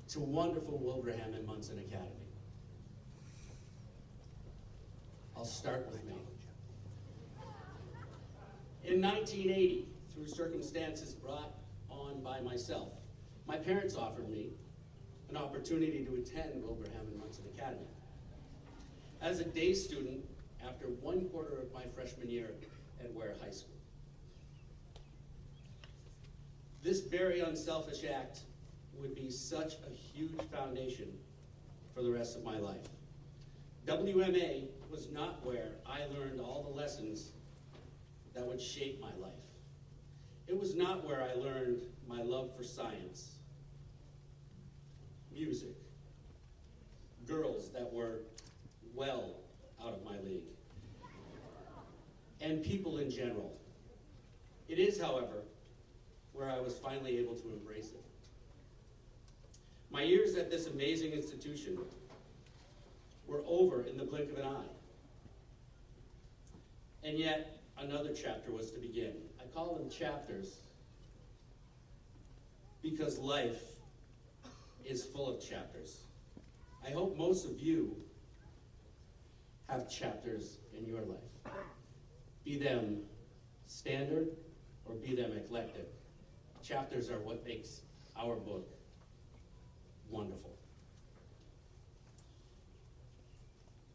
to wonderful Wilbraham and Monson Academy. I'll start with me. In 1980, through circumstances brought on by myself, my parents offered me an opportunity to attend Wilbraham and Monson Academy. As a day student, after 1/4 of my freshman year at Ware High School. This very unselfish act would be such a huge foundation for the rest of my life. WMA was not where I learned all the lessons that would shape my life. It was not where I learned my love for science, music, girls that were well out of my league, and people in general. It is, however, where I was finally able to embrace it. My years at this amazing institution were over in the blink of an eye. And yet, another chapter was to begin. I call them chapters because life is full of chapters. I hope most of you have chapters in your life. Be them standard or be them eclectic. Chapters are what makes our book wonderful.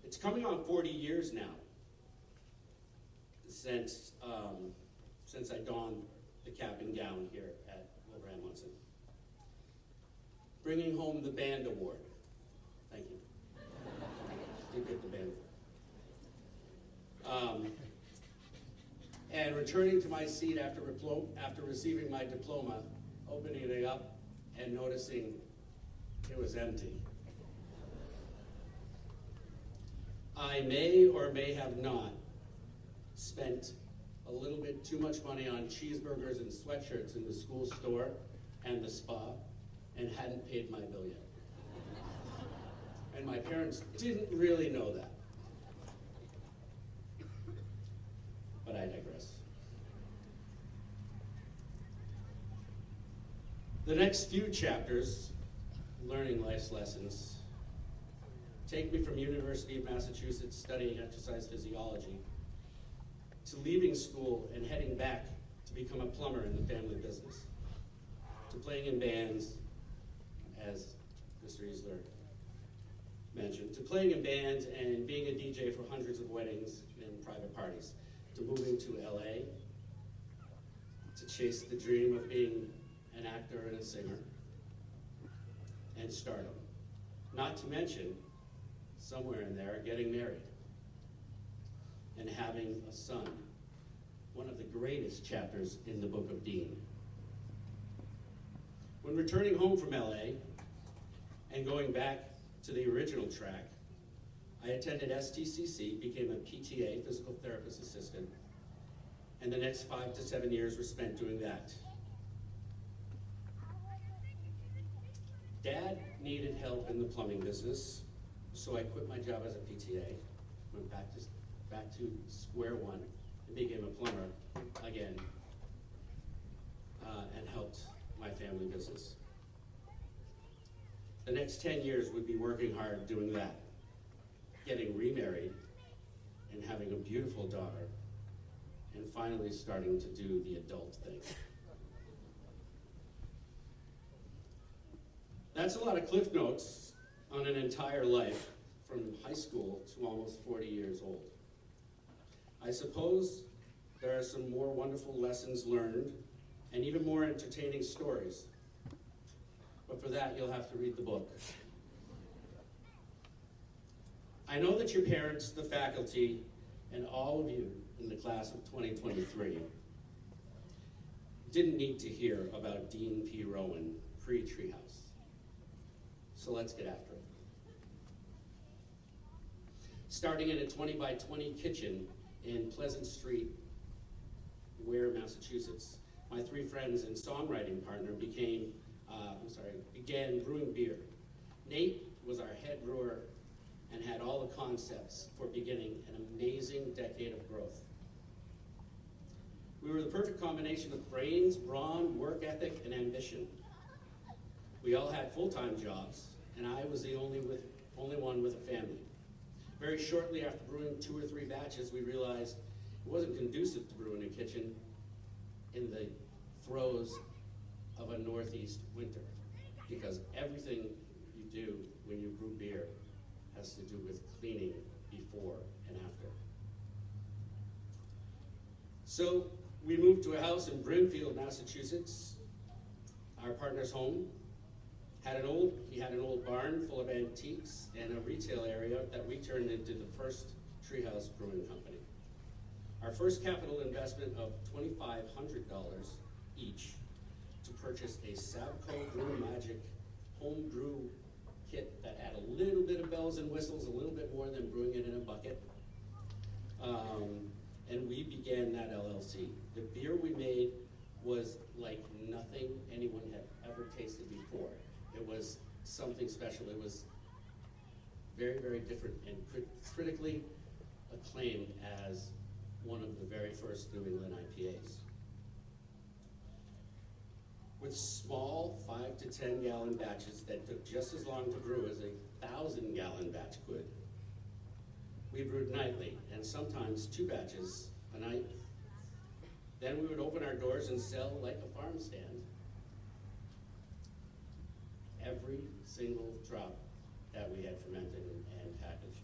It's coming on 40 years now since I donned the cap and gown here at Wilbraham Monson. Bringing home the band award. Thank you. Did get the band award. And returning to my seat after receiving my diploma, opening it up and noticing it was empty. I may or may have not spent a little bit too much money on cheeseburgers and sweatshirts in the school store and the spa and hadn't paid my bill yet. And my parents didn't really know that. But I digress. The next few chapters, learning life's lessons, take me from University of Massachusetts studying exercise physiology to leaving school and heading back to become a plumber in the family business, to playing in bands, as Mr. Easler mentioned, to playing in bands and being a DJ for hundreds of weddings and private parties, to moving to LA, to chase the dream of being an actor and a singer, and stardom. Not to mention, somewhere in there, getting married and having a son, one of the greatest chapters in the Book of Dean. When returning home from LA and going back to the original track, I attended STCC, became a PTA, physical therapist assistant, and the next 5 to 7 years were spent doing that. Dad needed help in the plumbing business, so I quit my job as a PTA, went back to square one, and became a plumber again, and helped my family business. The next 10 years would be working hard doing that, getting remarried, and having a beautiful daughter, and finally starting to do the adult thing. That's a lot of cliff notes on an entire life, from high school to almost 40 years old. I suppose there are some more wonderful lessons learned and even more entertaining stories. But for that, you'll have to read the book. I know that your parents, the faculty, and all of you in the class of 2023 didn't need to hear about Dean P. Rowan pre-Treehouse. So let's get after it. Starting in a 20 by 20 kitchen in Pleasant Street, Ware, Massachusetts, my three friends and songwriting partner began brewing beer. Nate was our head brewer and had all the concepts for beginning an amazing decade of growth. We were the perfect combination of brains, brawn, work ethic, and ambition. We all had full-time jobs, and I was the only one with a family. Very shortly after brewing 2 or 3 batches, we realized it wasn't conducive to brew in a kitchen in the throes of a Northeast winter, because everything you do when you brew beer has to do with cleaning before and after. So we moved to a house in Brimfield, Massachusetts, our partner's home. He had an old barn full of antiques and a retail area that we turned into the first Treehouse Brewing Company. Our first capital investment of $2,500 each to purchase a Savco Brew Magic home brew kit that had a little bit of bells and whistles, a little bit more than brewing it in a bucket. And we began that LLC. The beer we made was like nothing anyone had ever tasted before. It was something special. It was very, very different and critically acclaimed as one of the very first New England IPAs. With small 5 to 10 gallon batches that took just as long to brew as a 1,000-gallon batch could, we brewed nightly, and sometimes 2 batches a night. Then we would open our doors and sell like a farm stand. Every single drop that we had fermented and packaged.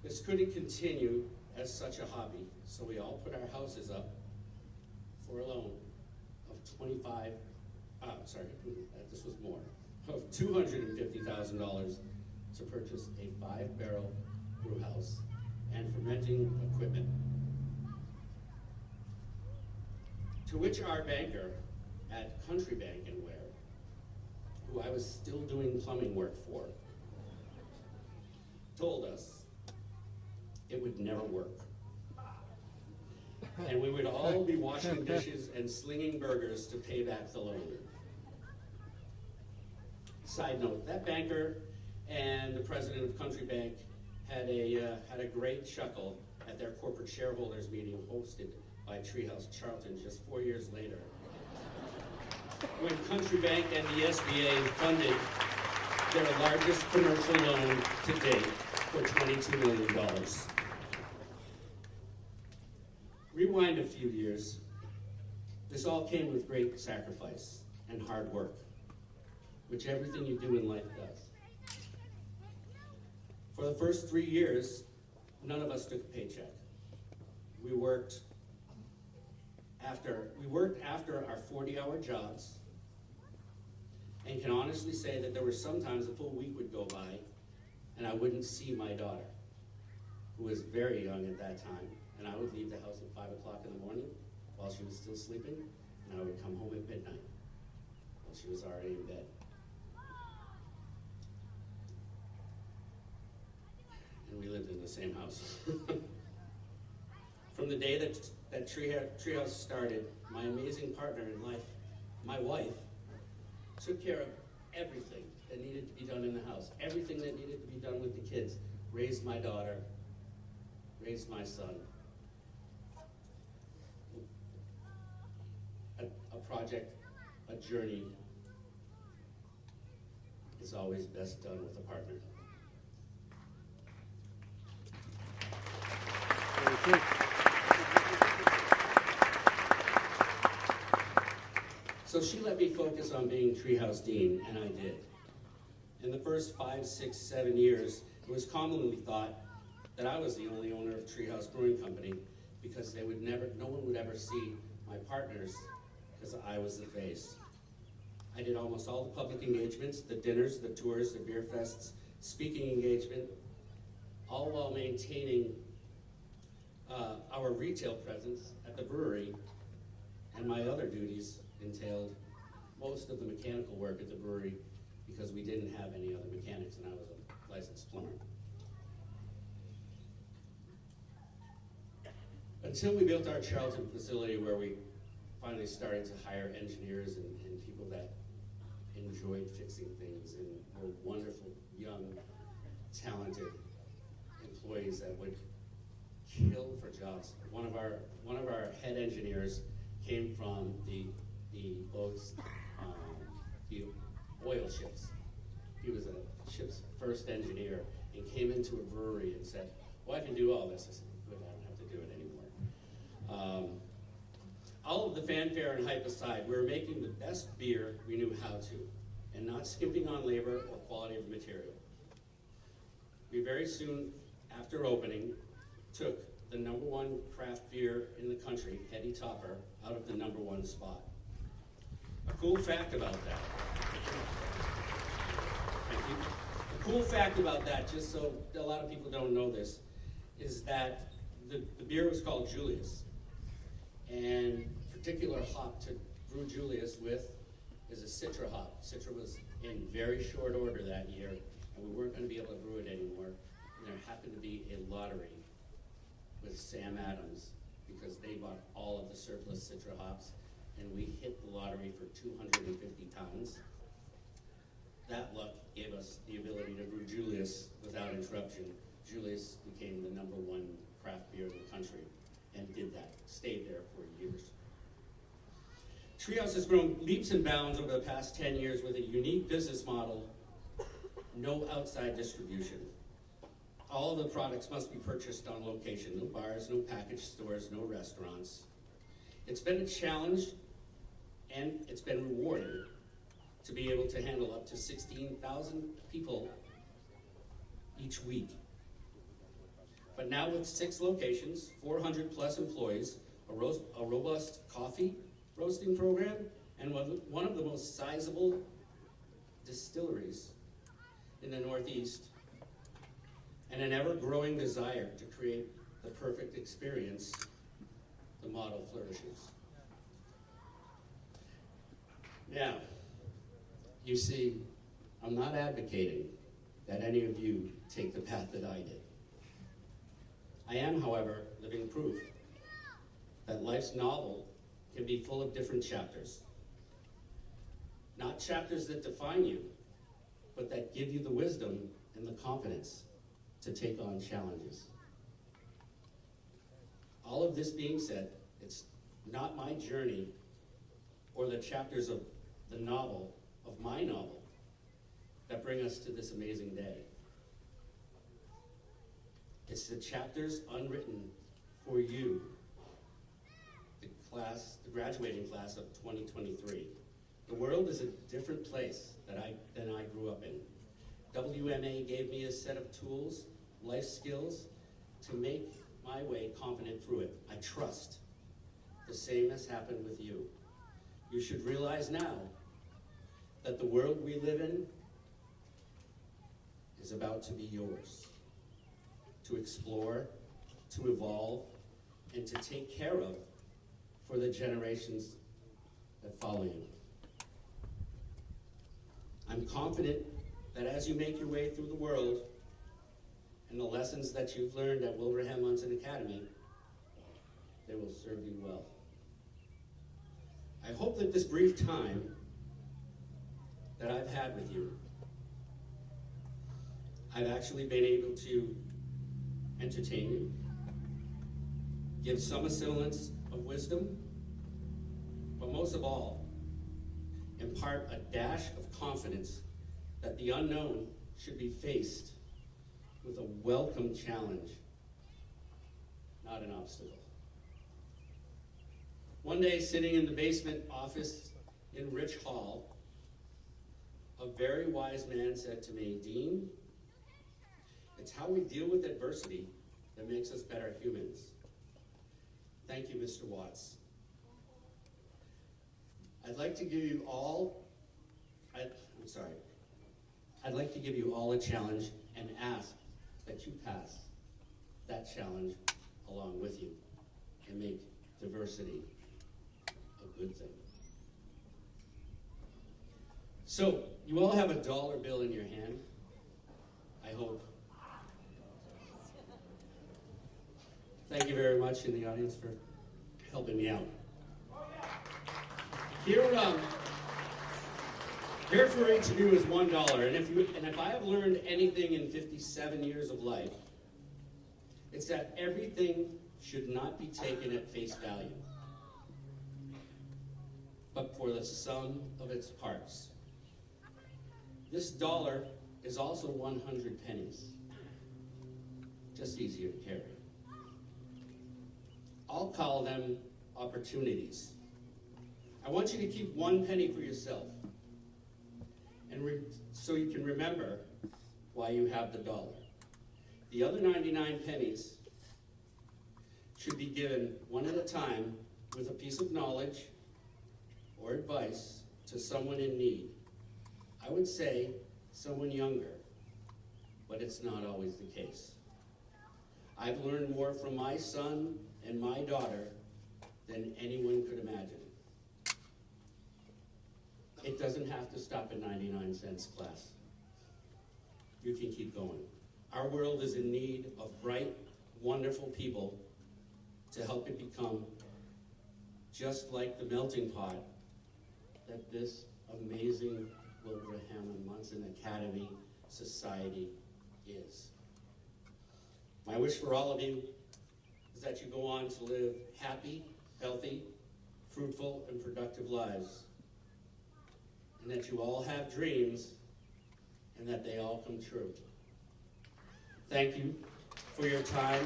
This couldn't continue as such a hobby, so we all put our houses up for a loan of this was more, of $250,000 to purchase a 5-barrel brew house and fermenting equipment. To which our banker at Country Bank in Ware, who I was still doing plumbing work for, told us it would never work. And we would all be washing dishes and slinging burgers to pay back the loan. Side note, that banker and the president of Country Bank had a great chuckle at their corporate shareholders meeting hosted by Treehouse Charlton just 4 years later, when Country Bank and the SBA funded their largest commercial loan to date for $22 million. Rewind a few years. This all came with great sacrifice and hard work, which everything you do in life does. For the first 3 years, none of us took a paycheck. We worked after our 40-hour jobs, and can honestly say that there were sometimes a full week would go by and I wouldn't see my daughter, who was very young at that time, and I would leave the house at 5 o'clock in the morning while she was still sleeping, and I would come home at midnight while she was already in bed. And we lived in the same house. From the day that Treehouse started, my amazing partner in life, my wife, took care of everything that needed to be done in the house, everything that needed to be done with the kids, raised my daughter, raised my son. A project, a journey, is always best done with a partner. Thank you. So she let me focus on being Treehouse Dean, and I did. In the first 5, 6, 7 years, it was commonly thought that I was the only owner of Treehouse Brewing Company because no one would ever see my partners because I was the face. I did almost all the public engagements, the dinners, the tours, the beer fests, speaking engagement, all while maintaining our retail presence at the brewery, and my other duties entailed most of the mechanical work at the brewery because we didn't have any other mechanics and I was a licensed plumber. Until we built our Charlton facility where we finally started to hire engineers and people that enjoyed fixing things and were wonderful, young, talented employees that would kill for jobs. One of our head engineers came from the boats, the oil ships. He was a ship's first engineer and came into a brewery and said, well, I can do all this. I said, good, I don't have to do it anymore. All of the fanfare and hype aside, we were making the best beer we knew how to, and not skimping on labor or quality of material. We very soon after opening took the #1 craft beer in the country, Hetty Topper, out of the #1 spot. A cool fact about that. Thank you. A cool fact about that, just so a lot of people don't know this, is that the beer was called Julius. And particular hop to brew Julius with is a Citra hop. Citra was in very short order that year, and we weren't going to be able to brew it anymore. And there happened to be a lottery with Sam Adams because they bought all of the surplus Citra hops, and we hit the lottery for 250 pounds. That luck gave us the ability to brew Julius without interruption. Julius became the #1 craft beer in the country and did that, stayed there for years. Treehouse has grown leaps and bounds over the past 10 years with a unique business model, no outside distribution. All of the products must be purchased on location, no bars, no package stores, no restaurants. It's been a challenge and it's been rewarding to be able to handle up to 16,000 people each week. But now with 6 locations, 400 plus employees, a robust coffee roasting program, and one of the most sizable distilleries in the Northeast, and an ever-growing desire to create the perfect experience, the model flourishes. Now, you see, I'm not advocating that any of you take the path that I did. I am, however, living proof that life's novel can be full of different chapters. Not chapters that define you, but that give you the wisdom and the confidence to take on challenges. All of this being said, it's not my journey or the chapters of the novel, of my novel, that bring us to this amazing day. It's the chapters unwritten for you, the graduating class of 2023. The world is a different place than I grew up in. WMA gave me a set of tools, life skills, to make my way confident through it. I trust the same has happened with you. You should realize now that the world we live in is about to be yours, to explore, to evolve, and to take care of for the generations that follow you. I'm confident that as you make your way through the world and the lessons that you've learned at Wilbraham Monson Academy, they will serve you well. I hope that this brief time that I've had with you. I've actually been able to entertain you, give some semblance of wisdom, but most of all, impart a dash of confidence that the unknown should be faced with a welcome challenge, not an obstacle. One day, sitting in the basement office in Rich Hall, a very wise man said to me, "Dean, it's how we deal with adversity that makes us better humans." Thank you, Mr. Watts. I'd like to give you all a challenge and ask that you pass that challenge along with you and make diversity a good thing. So, you all have a dollar bill in your hand, I hope. Thank you very much in the audience for helping me out. Here for each of you is $1, and if I have learned anything in 57 years of life, it's that everything should not be taken at face value, but for the sum of its parts. This dollar is also 100 pennies, just easier to carry. I'll call them opportunities. I want you to keep 1 penny for yourself, and so you can remember why you have the dollar. The other 99 pennies should be given one at a time with a piece of knowledge or advice to someone in need. I would say someone younger, but it's not always the case. I've learned more from my son and my daughter than anyone could imagine. It doesn't have to stop at 99 cents, class. You can keep going. Our world is in need of bright, wonderful people to help it become just like the melting pot that this amazing Wilbraham Monson Academy Society is. My wish for all of you is that you go on to live happy, healthy, fruitful, and productive lives, and that you all have dreams and that they all come true. Thank you for your time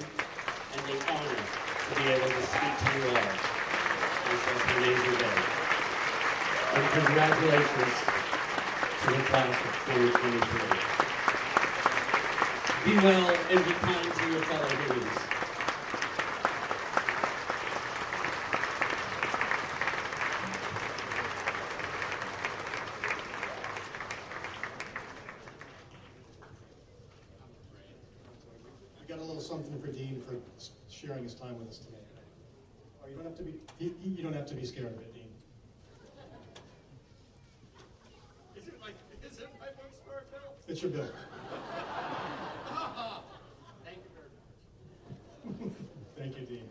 and the honor to be able to speak to you all on such an amazing day. And congratulations to the class of 2023. Be well and be kind to your fellow humans. I got a little something for Dean for sharing his time with us today. Oh, you don't have to be scared of it, Dean. Is it my bookstore bill? It's your bill. Thank you very much. Thank you, Dean.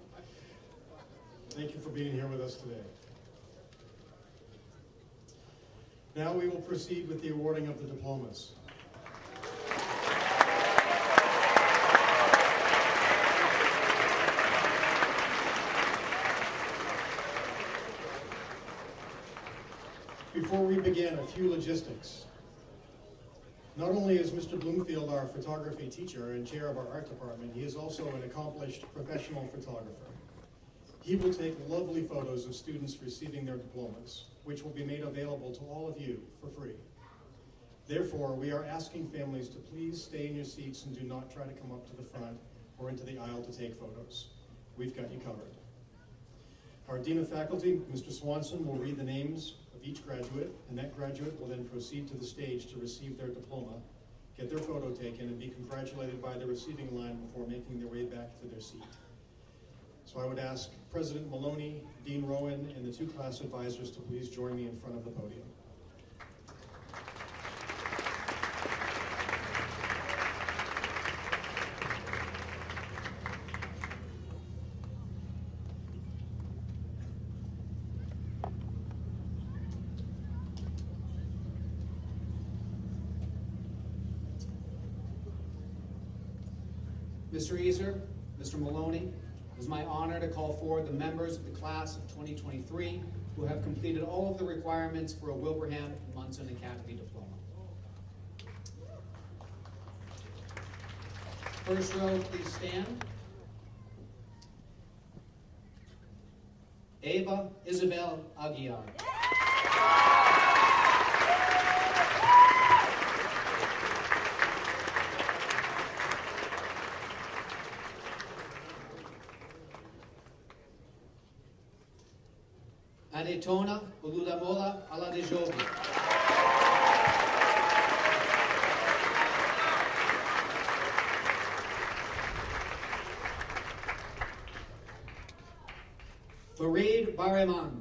Thank you for being here with us today. Now we will proceed with the awarding of the diplomas. Before we begin, a few logistics. Not only is Mr. Bloomfield our photography teacher and chair of our art department, he is also an accomplished professional photographer. He will take lovely photos of students receiving their diplomas, which will be made available to all of you for free. Therefore, we are asking families to please stay in your seats and do not try to come up to the front or into the aisle to take photos. We've got you covered. Our Dean of Faculty, Mr. Swanson, will read the names of each graduate, and that graduate will then proceed to the stage to receive their diploma, get their photo taken, and be congratulated by the receiving line before making their way back to their seat. So I would ask President Maloney, Dean Rowan, and the two class advisors to please join me in front of the podium. Mr. Easer, Mr. Maloney, it is my honor to call forward the members of the class of 2023 who have completed all of the requirements for a Wilbraham Monson Academy diploma. First row, please stand. Ava Isabel Aguiar. Anetona Oludamola Aladejobi. Farid Bareman.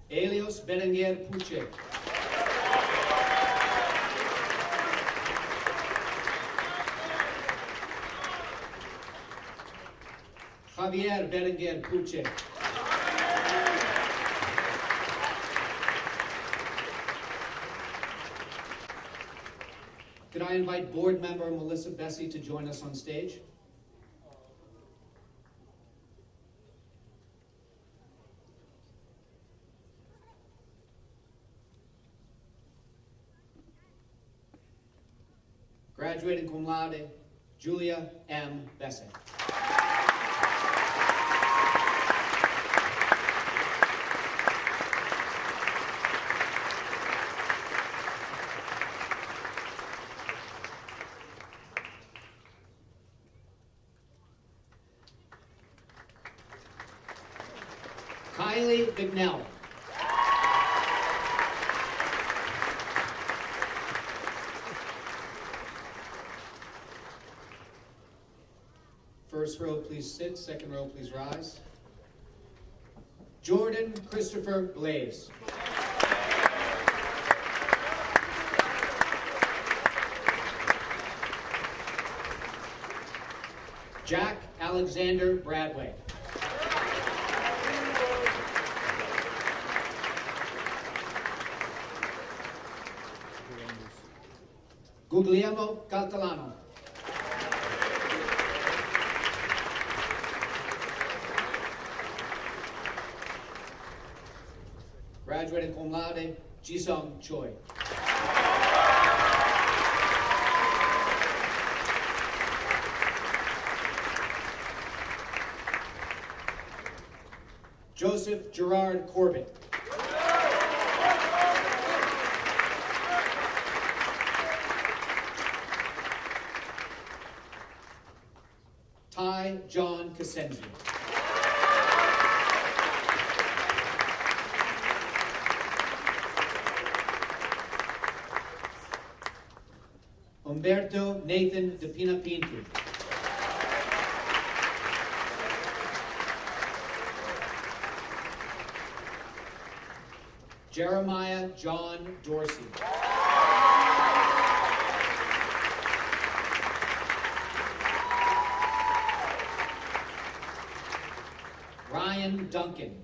Elios Berenguer Puche. Javier Berenguer Puche. Could I invite board member Melissa Bessie to join us on stage? Graduating cum laude, Julia M. Bessie. Kylie McNell. First row, please sit. Second row, please rise. Jordan Christopher Blaze. Jack Alexander Bradway. Guglielmo Caltalano. Graduating cum laude, Jisung Choi. Joseph Gerard Corbett. Ty John Casenzi. Umberto Nathan De Pina Pinto. Jeremiah John Dorsey. Ryan Duncan.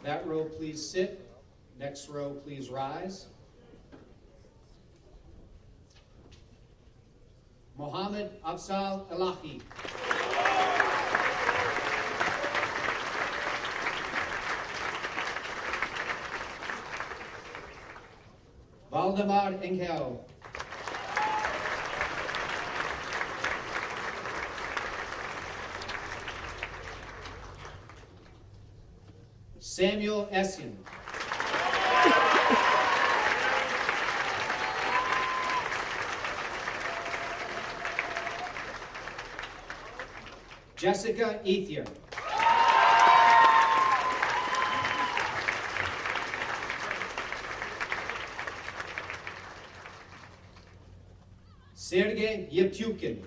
That row, please sit. Next row, please rise. Mohammed Afzal Elahi. Valdemar Engel. Samuel Essien. Jessica Ethier. Sergey Yeptyukin.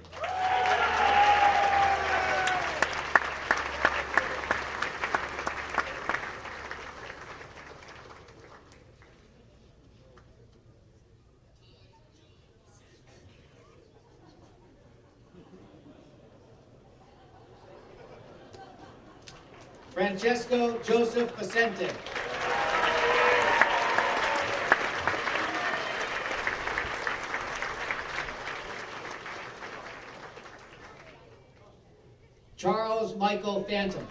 Francesco Joseph Vicente. Charles Michael Phantom.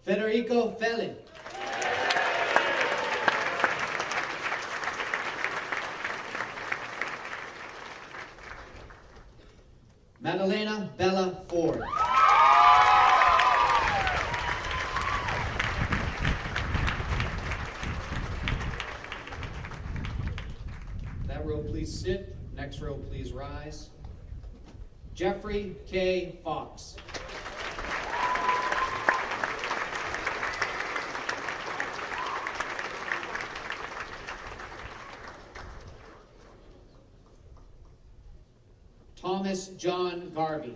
Federico Felin. Madalena Bella Ford. That row, please sit. Next row, please rise. Jeffrey K. Fox. Thomas John Garvey.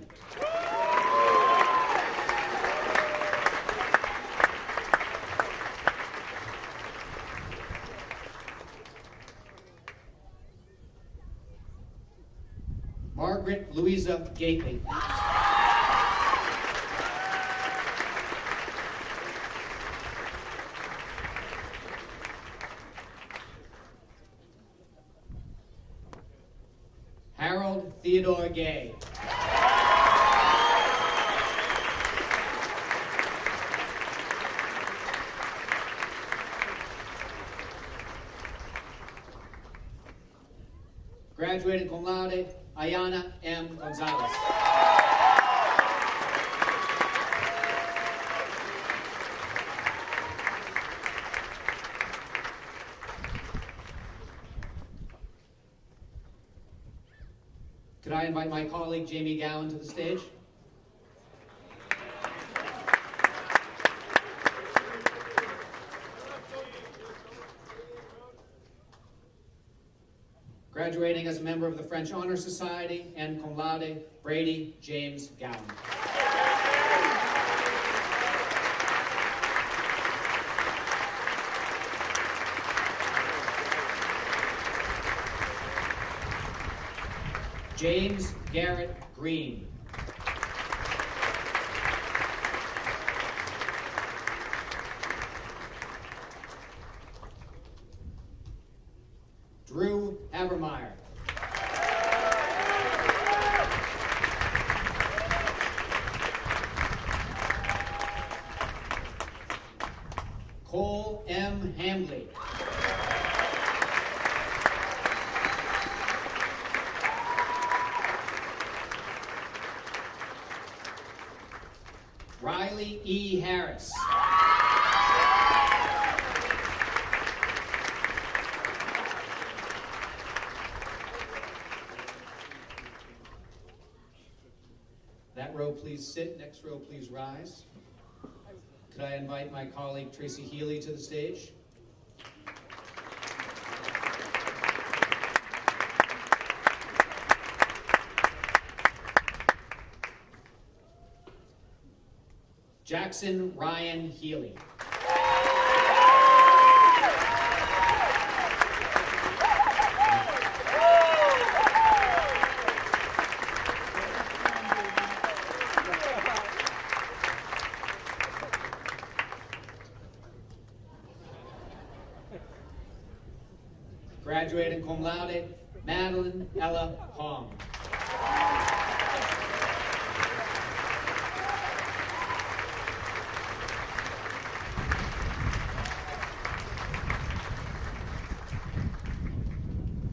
Margaret Louisa Gately. Harold Theodore Gay. Graduating cum laude, Ayana M. Gonzalez. Could I invite my colleague Jamie Gowan to the stage? Graduating as a member of the French Honor Society and cum laude, Brady James Gowan. James Garrett Green. Drew Habermeyer. Cole M. Hambley. Riley E. Harris. That row, please sit. Next row, please rise. Could I invite my colleague Tracy Healy to the stage? Jackson Ryan Healy. Graduating cum laude, Madeline Ella Hong.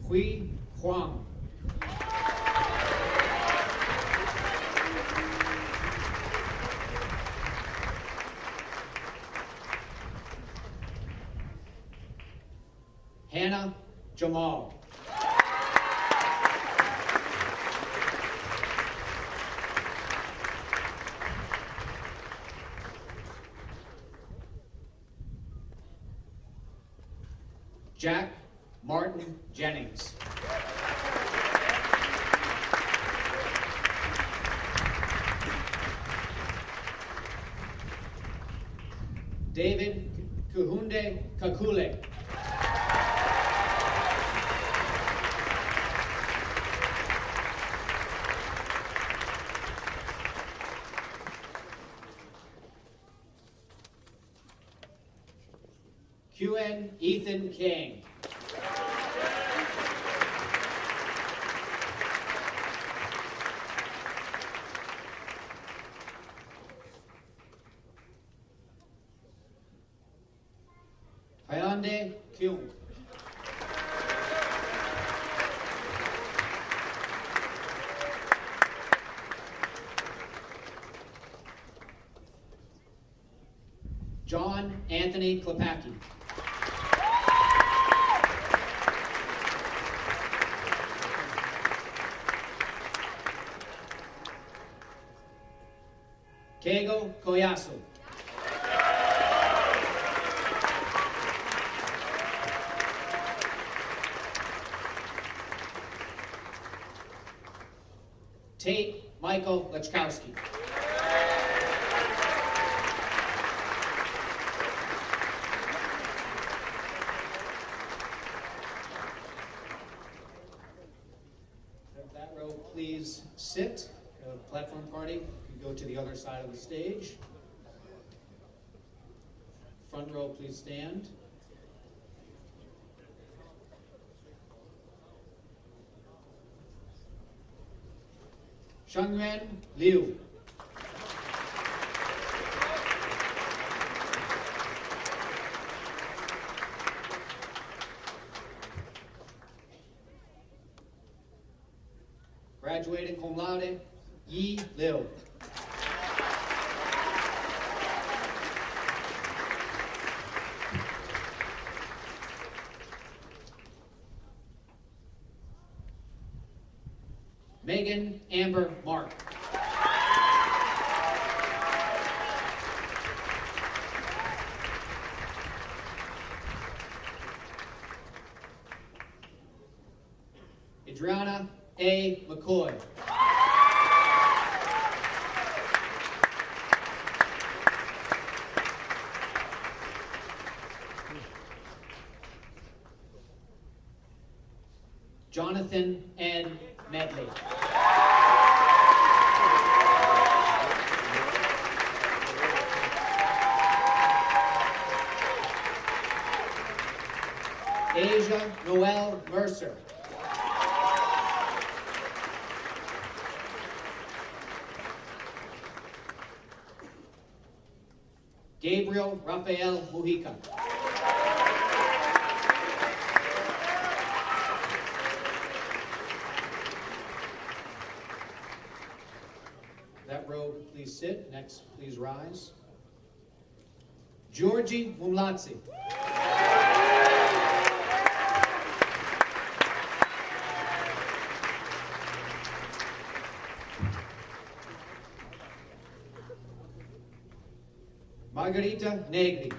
Hui Huang. Hannah Jamal. Jack Martin Jennings. David Kuhunde Kakule. QN Ethan King. Hyundai Kyung. John Anthony Klepacki. Keigo Koyasu. Tate Michael Lechkowski. That row, please sit. Platform party, you can go to the other side of the stage. Front row, please stand. Shangren Liu. Graduating cum laude, Yi Liu. Megan Amber Mark. Adriana A. McCoy. Jonathan N. Medley. Asia Noel Mercer. Gabriel Rafael Mujica. That row, please sit. Next, please rise. Georgie Mumlatsi. Margarita Negri.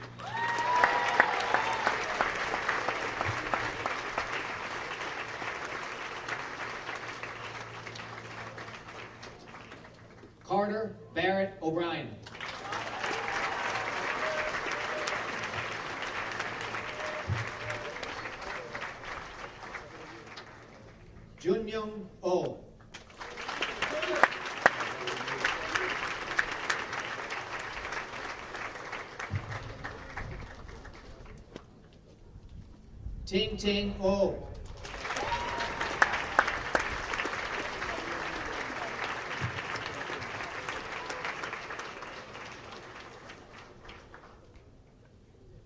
Carter Barrett O'Brien. Junyoung Oh. Ting Ting Oh.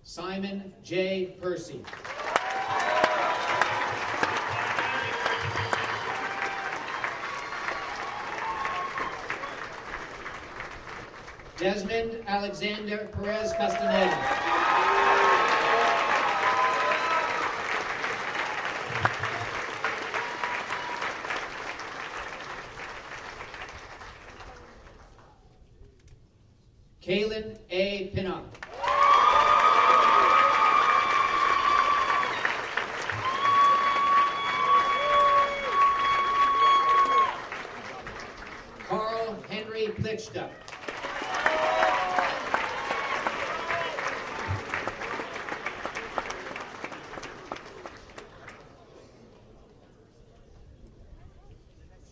Simon J. Percy. Desmond Alexander Perez Castaneda. Kaylin A. Pinnock. Carl Henry Plichta.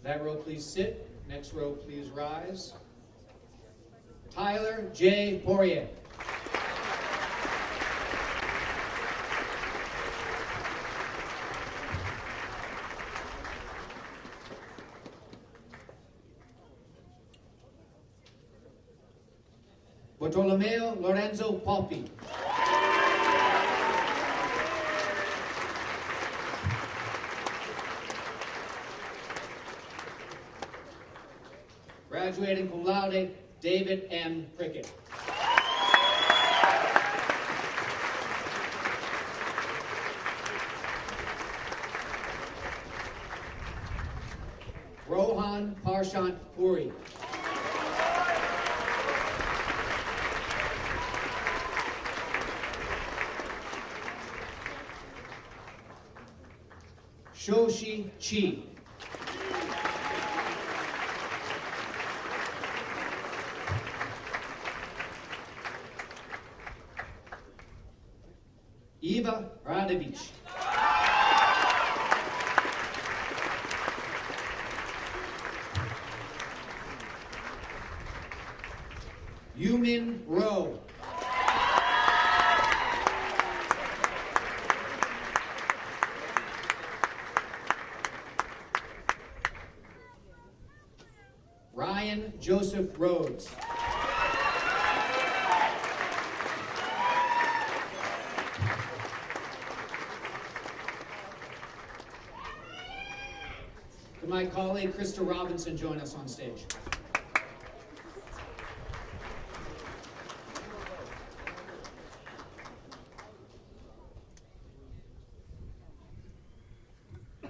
That row, please sit. Next row, please rise. Tyler J. Poirier. Bartolomeo Lorenzo Poppi. Graduating cum laude, David M. Prickett. Rohan Parshant Puri. Shoshi Chi. Eva Radovich. Yumin Rowe. Ryan Joseph Rhodes. Could my colleague Krista Robinson join us on stage?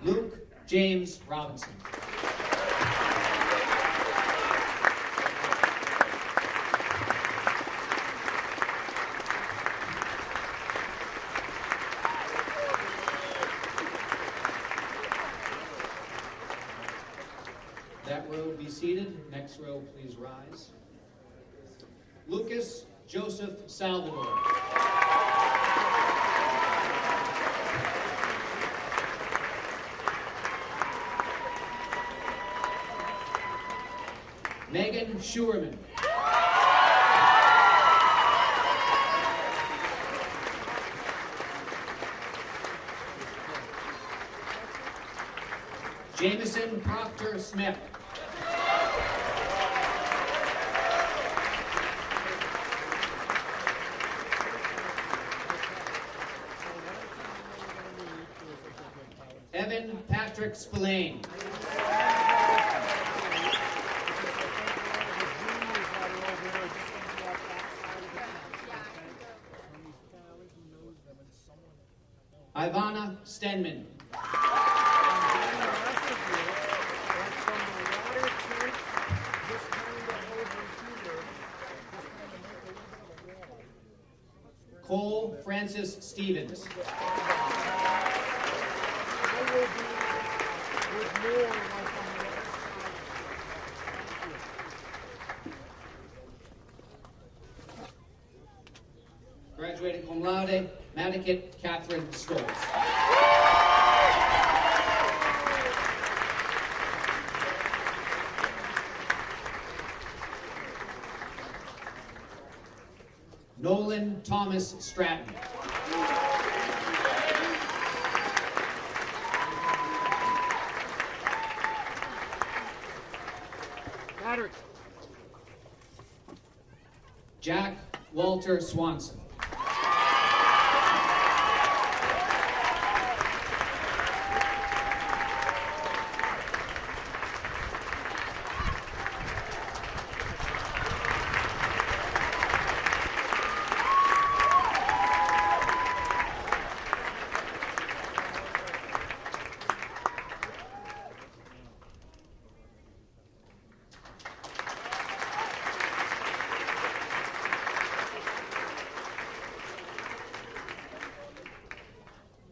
Luke James Robinson. That row be seated. Next row, please rise. Lucas Joseph Salvador. Megan Schuerman. Jameson Proctor Smith. Evan Patrick Spillane. Ivana Stenman. Cole Francis Stevens. Graduating cum laude, Madikit Catherine Stoltz. Nolan Thomas Stratton. Patrick. Jack Walter Swanson.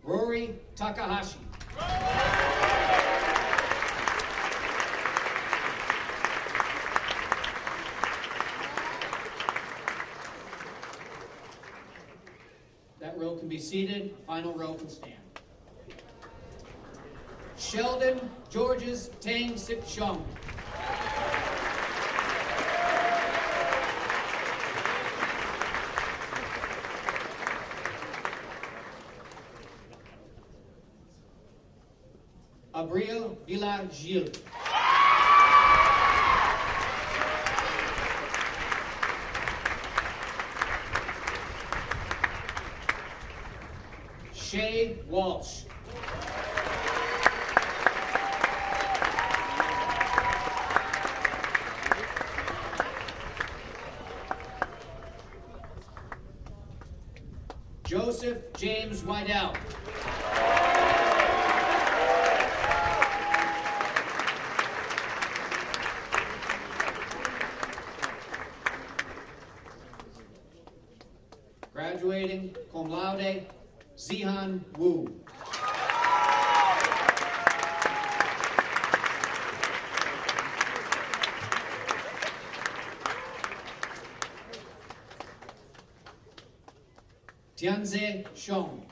Rory Takahashi. That row can be seated. Final row can stand. Sheldon Georges Tang Sip Shong. Abril Villar Gilles. laude, Zihan Wu. Tianze Shong.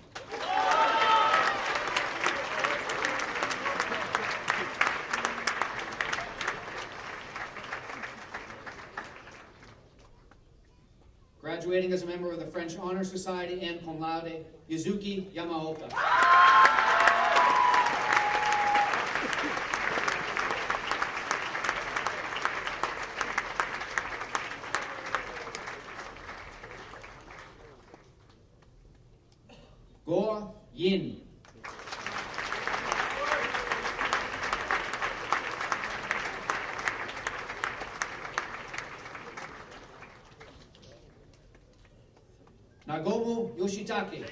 Graduating as a member of the French Honor Society and cum laude, Yuzuki Yamaoka. Go Yin. Nagomu Yoshitake.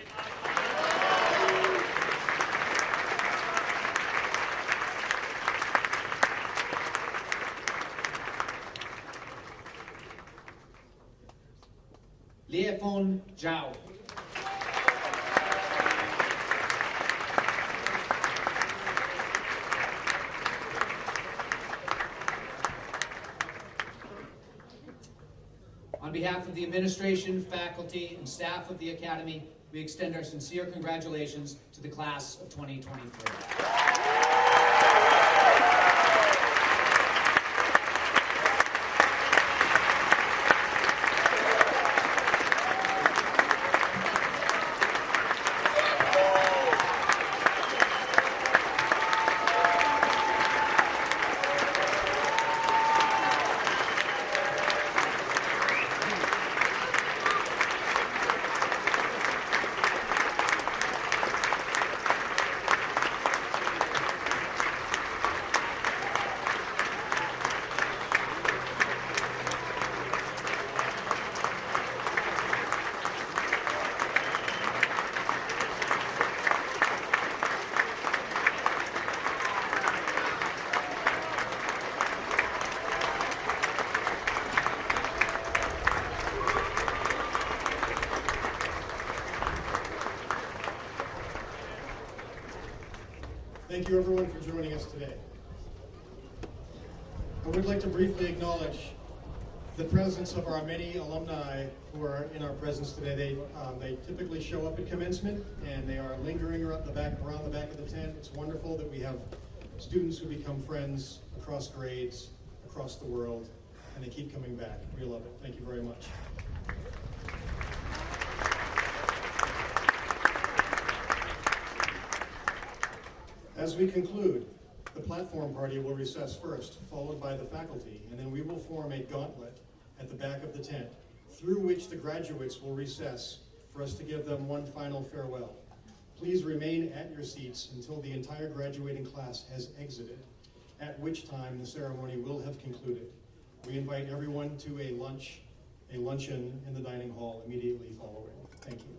Liefon Zhao. On behalf of the administration, faculty, and staff of the Academy, we extend our sincere congratulations to the class of 2023. Thank you everyone for joining us today. I would like to briefly acknowledge the presence of our many alumni who are in our presence today. They typically show up at commencement and they are lingering around the back of the tent. It's wonderful that we have students who become friends across grades, across the world, and they keep coming back. We love it. Thank you very much. As we conclude, the platform party will recess first, followed by the faculty, and then we will form a gauntlet at the back of the tent, through which the graduates will recess for us to give them one final farewell. Please remain at your seats until the entire graduating class has exited, at which time the ceremony will have concluded. We invite everyone to a luncheon in the dining hall immediately following. Thank you.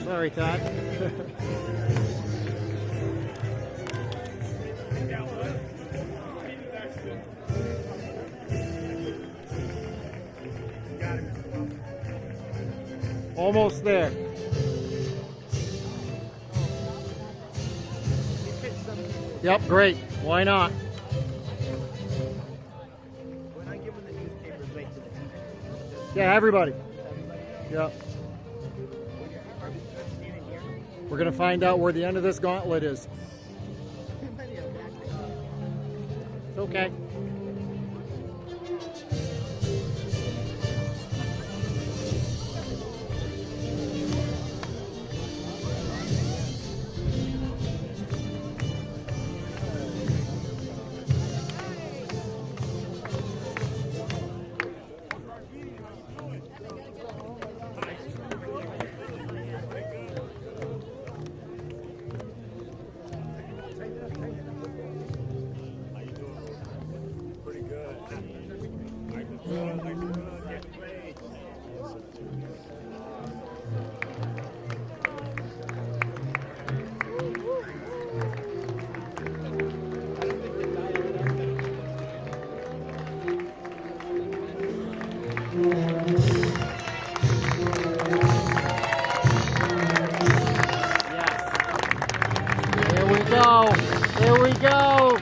Sorry, Todd. Almost there. Yep, great. Why not? When I give them the newspapers right to the teachers. Yeah, everybody. Yep. We're going to find out where the end of this gauntlet is. It's okay. we go.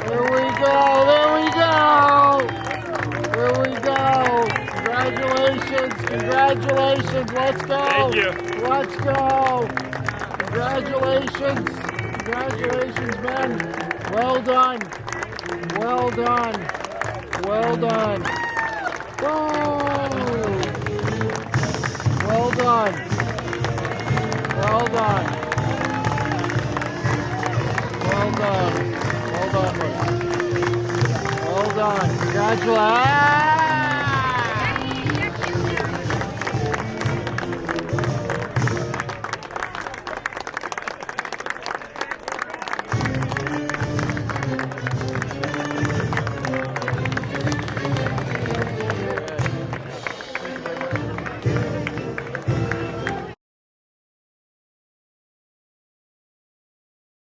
There we go. There we go. There we go. Congratulations. Congratulations. Let's go. Thank you. Let's go. Congratulations. Congratulations, men. Well done. Well done. Well done. Woo. Well done. Well done. Well done. Well done. Well done. Congratulations.